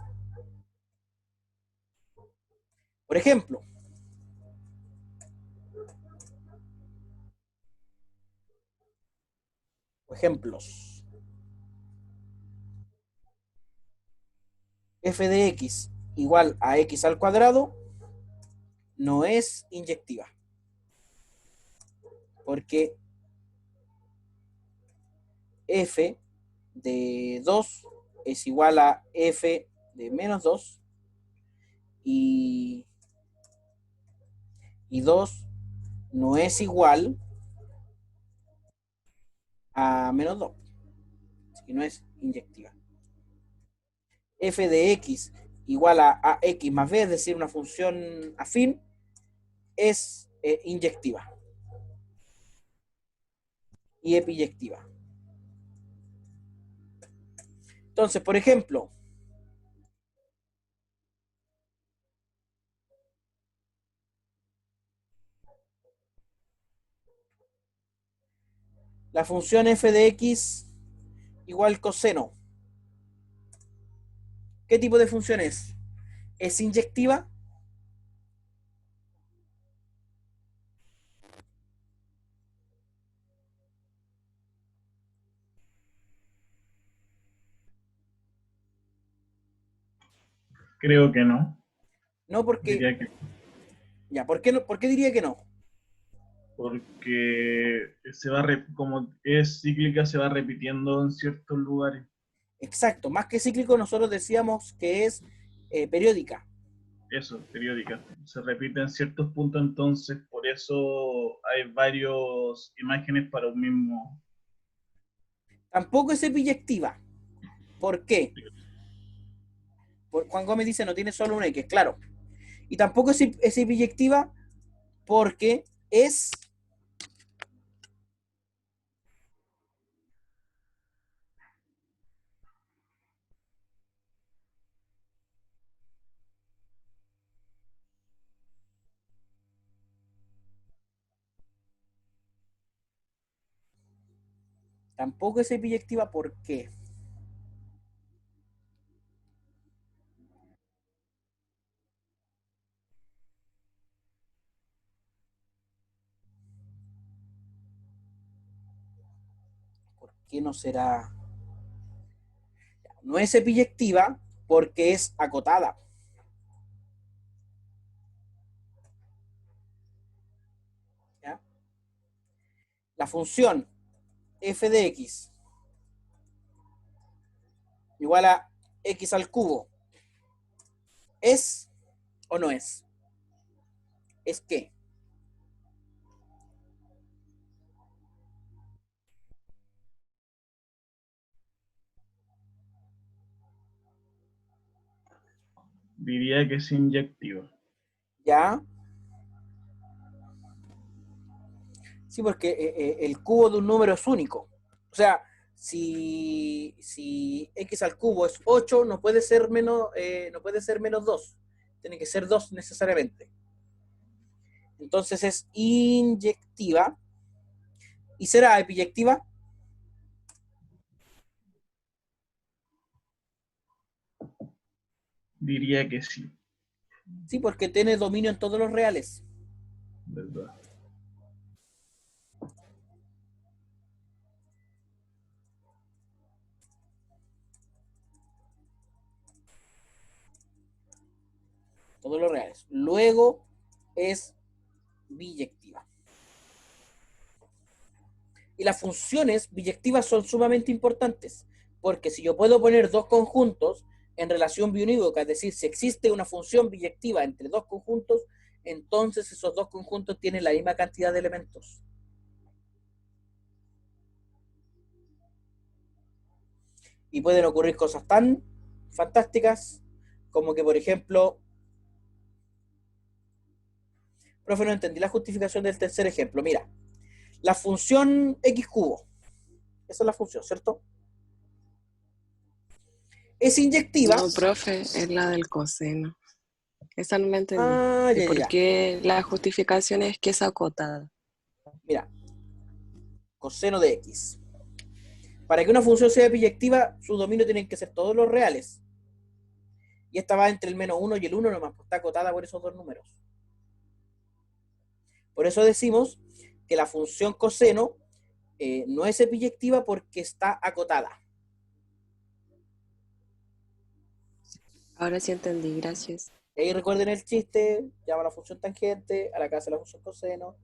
Por ejemplo, ejemplos. F de X igual a X al cuadrado no es inyectiva, porque F de 2 es igual a F de menos 2 y 2 no es igual a menos 2, así que no es inyectiva. F de X igual a X más B, es decir, una función afín, es inyectiva y epiyectiva. Entonces, por ejemplo, la función f de x igual coseno. ¿Qué tipo de función es? ¿Es inyectiva? Creo que no. No, porque... Diría que Ya, ¿por qué, no, ¿por qué diría que no? porque como es cíclica, se va repitiendo en ciertos lugares. Exacto, más que cíclico nosotros decíamos que es periódica. Eso, periódica. Se repite en ciertos puntos, entonces por eso hay varias imágenes para un mismo. Tampoco es epiyectiva. ¿Por qué? Juan Gómez dice no tiene solo un X, claro. Y tampoco es epiyectiva porque es... Tampoco es epiyectiva, ¿por qué? qué no será? No es biyectiva porque es acotada. ¿Ya? La función f de x igual a x al cubo, ¿es o no es? ¿Es qué? Diría que es inyectiva. ¿Ya? Sí, porque el cubo de un número es único. O sea, si x al cubo es 8, no puede ser menos 2. Tiene que ser 2 necesariamente. Entonces es inyectiva. ¿Y será epiyectiva? Diría que sí, Sí, porque tiene dominio en todos los reales. ¿verdad? Todos los reales. Luego es biyectiva. Y las funciones biyectivas son sumamente importantes, porque si yo puedo poner dos conjuntos en relación biunívoca, es decir, si existe una función biyectiva entre dos conjuntos, entonces esos dos conjuntos tienen la misma cantidad de elementos. Y pueden ocurrir cosas tan fantásticas como que, por ejemplo, profe, no entendí la justificación del tercer ejemplo. Mira, la función x cubo, esa es la función, ¿cierto? Es inyectiva. No, profe, es la del coseno. Esa no la entendí. Ah, ¿Y ya, ya, por ya. qué la justificación es que es acotada? Mira, coseno de x. Para que una función sea biyectiva, su dominio tienen que ser todos los reales. Y esta va entre el menos 1 y el 1 nomás, pues está acotada por esos dos números. Por eso decimos que la función coseno no es biyectiva porque está acotada. Ahora sí entendí, gracias. Y ahí recuerden el chiste, llama a la función tangente, a la casa la función coseno,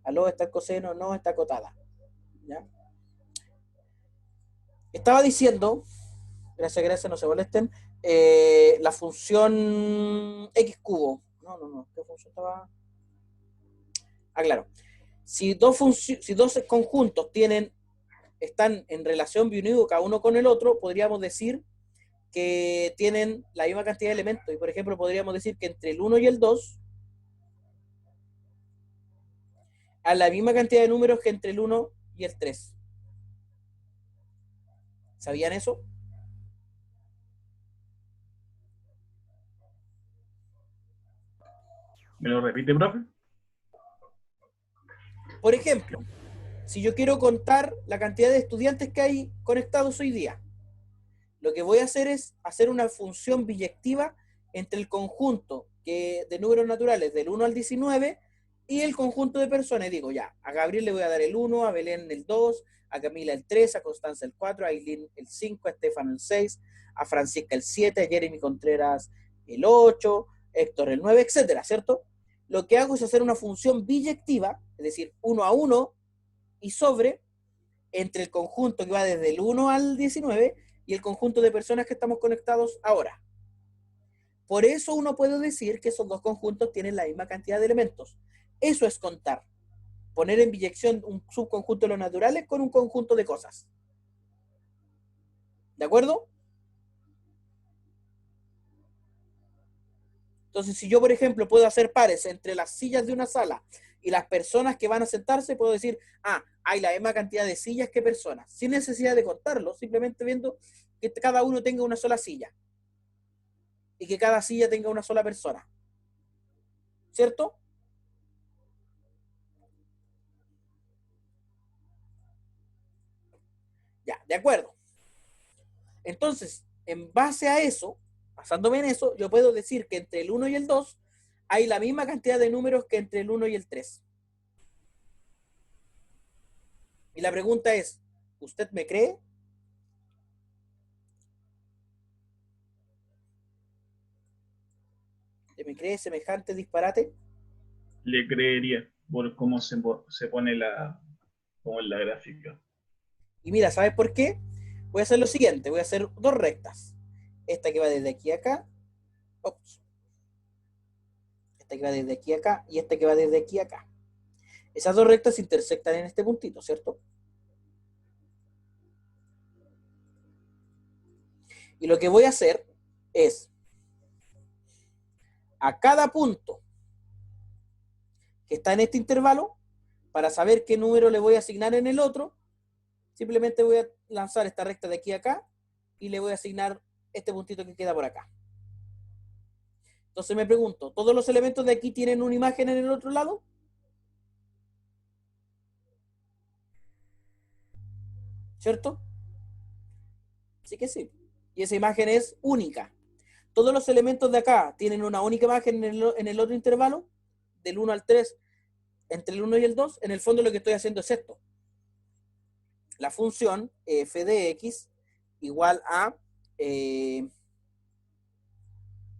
aló está el coseno, no está acotada. ¿Ya? Estaba diciendo, gracias, no se molesten, la función x cubo. No, ¿qué función estaba? Ah, claro. Si dos conjuntos están en relación biunívoca uno con el otro, podríamos decir que tienen la misma cantidad de elementos. Y por ejemplo, podríamos decir que entre el 1 y el 2 hay la misma cantidad de números que entre el 1 y el 3. ¿Sabían eso? ¿Me lo repite, profe? Por ejemplo, si yo quiero contar la cantidad de estudiantes que hay conectados hoy día, lo que voy a hacer es hacer una función biyectiva entre el conjunto de números naturales del 1 al 19 y el conjunto de personas. Y digo, ya, a Gabriel le voy a dar el 1, a Belén el 2, a Camila el 3, a Constanza el 4, a Aileen el 5, a Estefano el 6, a Francisca el 7, a Jeremy Contreras el 8, Héctor el 9, etcétera, ¿cierto? Lo que hago es hacer una función biyectiva, es decir, 1 a 1 y sobre entre el conjunto que va desde el 1 al 19 y el conjunto de personas que estamos conectados ahora. Por eso uno puede decir que esos dos conjuntos tienen la misma cantidad de elementos. Eso es contar. Poner en biyección un subconjunto de los naturales con un conjunto de cosas. ¿De acuerdo? Entonces, si yo, por ejemplo, puedo hacer pares entre las sillas de una sala y las personas que van a sentarse, puedo decir, hay la misma cantidad de sillas que personas, sin necesidad de contarlo, simplemente viendo que cada uno tenga una sola silla y que cada silla tenga una sola persona. ¿Cierto? Ya, de acuerdo. Entonces, en base a eso, basándome en eso, yo puedo decir que entre el 1 y el 2 hay la misma cantidad de números que entre el 1 y el 3. Y la pregunta es, ¿Usted me cree? ¿Usted me cree semejante disparate? Le creería por cómo se pone como en la gráfica. Y mira, ¿sabes por qué? Voy a hacer lo siguiente, voy a hacer dos rectas. Esta que va desde aquí a acá. Ops. Esta que va desde aquí a acá y esta que va desde aquí a acá. Esas dos rectas se intersectan en este puntito, ¿cierto? Y lo que voy a hacer es, a cada punto que está en este intervalo, para saber qué número le voy a asignar en el otro, simplemente voy a lanzar esta recta de aquí a acá y le voy a asignar este puntito que queda por acá. Entonces me pregunto, ¿todos los elementos de aquí tienen una imagen en el otro lado? ¿Cierto? Sí que sí. Y esa imagen es única. Todos los elementos de acá tienen una única imagen en el otro intervalo, del 1 al 3, entre el 1 y el 2. En el fondo lo que estoy haciendo es esto. La función f de x igual a...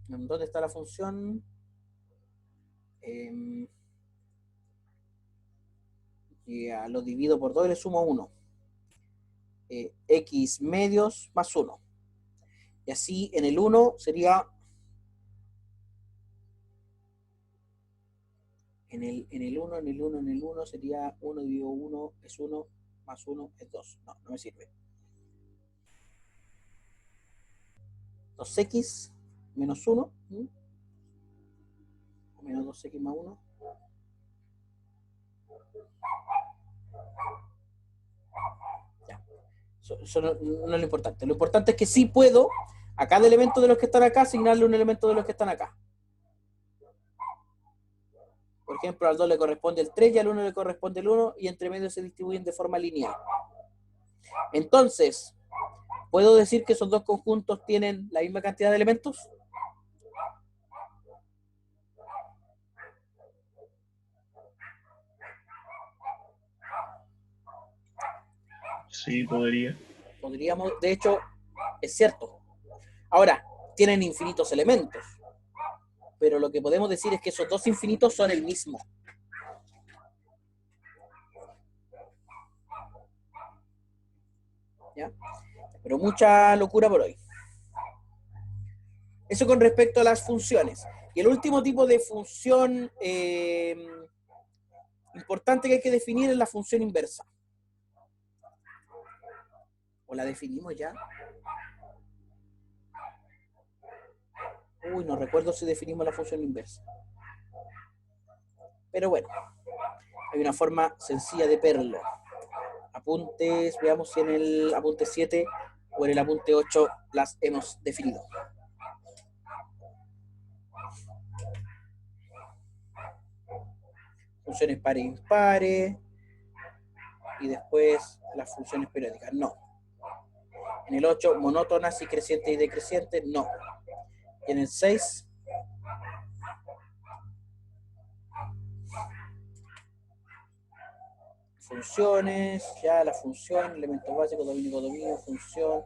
¿dónde está la función? Lo divido por 2 y le sumo 1. X medios más 1. Y así en el 1 sería... En el 1 sería 1 dividido 1 es 1, más 1 es 2. No me sirve. 2x menos 1, menos 2x más 1. Ya. Eso no es lo importante. Lo importante es que sí puedo a cada elemento de los que están acá asignarle un elemento de los que están acá. Por ejemplo, al 2 le corresponde el 3 y al 1 le corresponde el 1 y entre medio se distribuyen de forma lineal. Entonces, ¿puedo decir que esos dos conjuntos tienen la misma cantidad de elementos? Sí, podría. Podríamos, de hecho, es cierto. Ahora, tienen infinitos elementos, pero lo que podemos decir es que esos dos infinitos son el mismo. ¿Ya? Pero mucha locura por hoy. Eso con respecto a las funciones. Y el último tipo de función importante que hay que definir es la función inversa. ¿O la definimos ya? Uy, no recuerdo si definimos la función inversa. Pero bueno, hay una forma sencilla de verlo. Apuntes, veamos si en el apunte 7 o en el apunte 8 las hemos definido. Funciones pares e impares. Y después las funciones periódicas. No. En el 8, monótonas y crecientes y decrecientes. No. Y en el 6, funciones, ya la función, elementos básicos, dominio, función,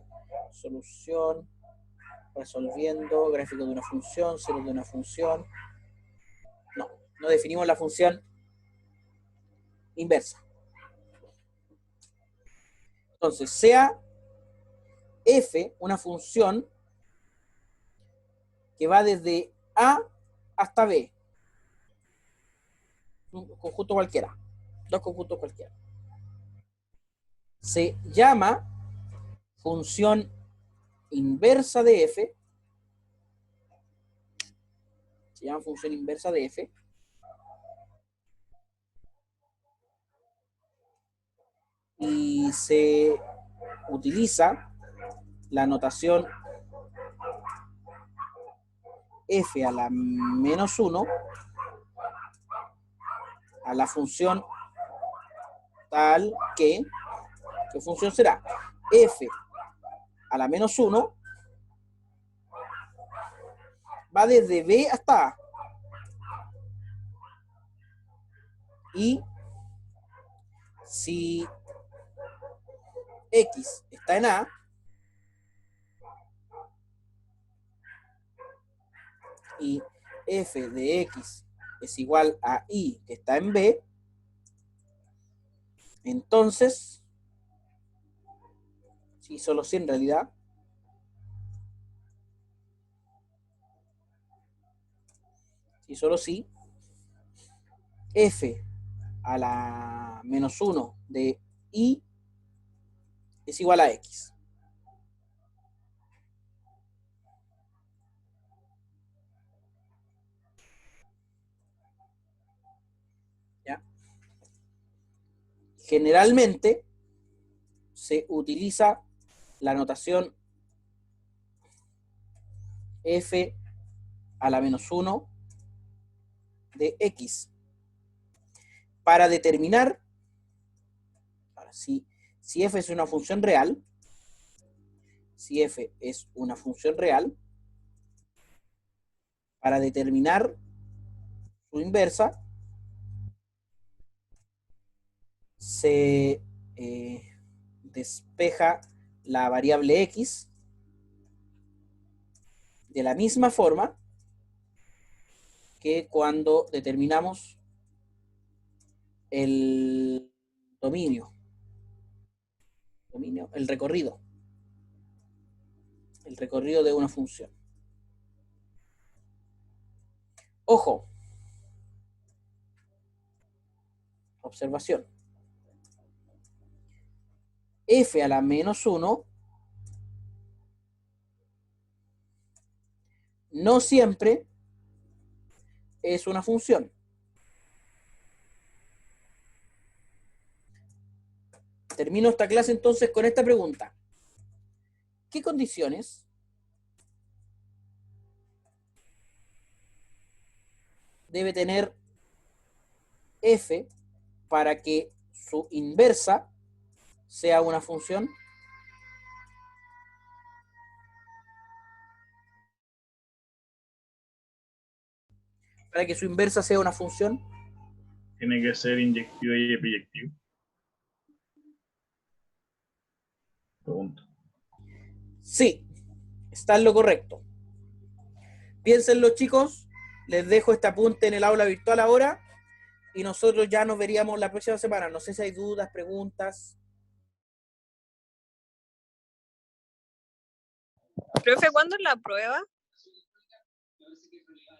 solución, resolviendo, gráfico de una función, cero de una función. No definimos la función inversa. Entonces, sea f una función que va desde A hasta B. Un conjunto cualquiera. Dos conjuntos cualquiera. Se llama función inversa de f. Se llama función inversa de f. Y se utiliza la notación f a la menos 1 a la función tal que, ¿qué función será? F a la menos 1 va desde B hasta A. Y si X está en A, y f de X es igual a Y que está en B, entonces, sí, solo si en realidad, y solo si, f a la menos 1 de Y es igual a X. ¿Ya? Generalmente se utiliza la notación f a la menos 1 de X para determinar si f es una función real, para determinar su inversa, se despeja la variable X de la misma forma que cuando determinamos el dominio, el recorrido de una función. Ojo, observación. F a la menos 1 no siempre es una función. Termino esta clase entonces con esta pregunta. ¿Qué condiciones debe tener f para que su inversa sea una función? Para que su inversa sea una función. Tiene que ser inyectivo y epiyectivo. Pregunto. Sí, está en lo correcto. Piénsenlo, chicos. Les dejo este apunte en el aula virtual ahora y nosotros ya nos veríamos la próxima semana. No sé si hay dudas, preguntas. Profe, ¿cuándo es la prueba?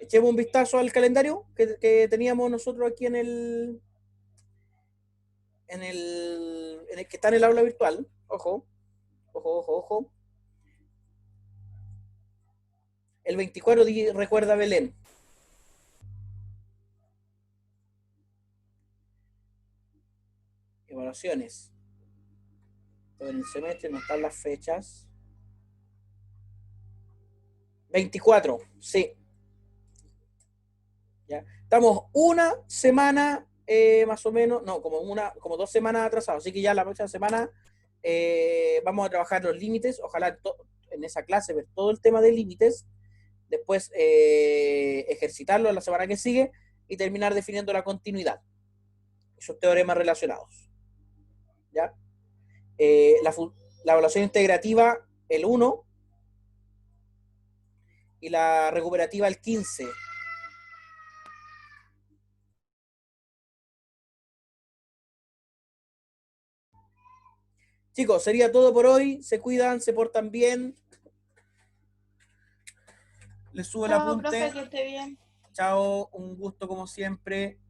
Echemos un vistazo al calendario que teníamos nosotros aquí en el que está en el aula virtual. Ojo, ojo, ojo, ojo. El 24 recuerda Belén. Evaluaciones. Todo en el semestre, no están las fechas. 24, sí. ¿Ya? Estamos una semana más o menos, no, como 2 semanas atrasados, así que ya la próxima semana vamos a trabajar los límites, ojalá en esa clase ver todo el tema de límites, después ejercitarlo la semana que sigue y terminar definiendo la continuidad, esos teoremas relacionados. ¿Ya? La evaluación integrativa el 1 y la recuperativa el 15. Chicos, sería todo por hoy. Se cuidan, se portan bien. Les subo el apunte. Profe, que esté bien. Chao, un gusto como siempre.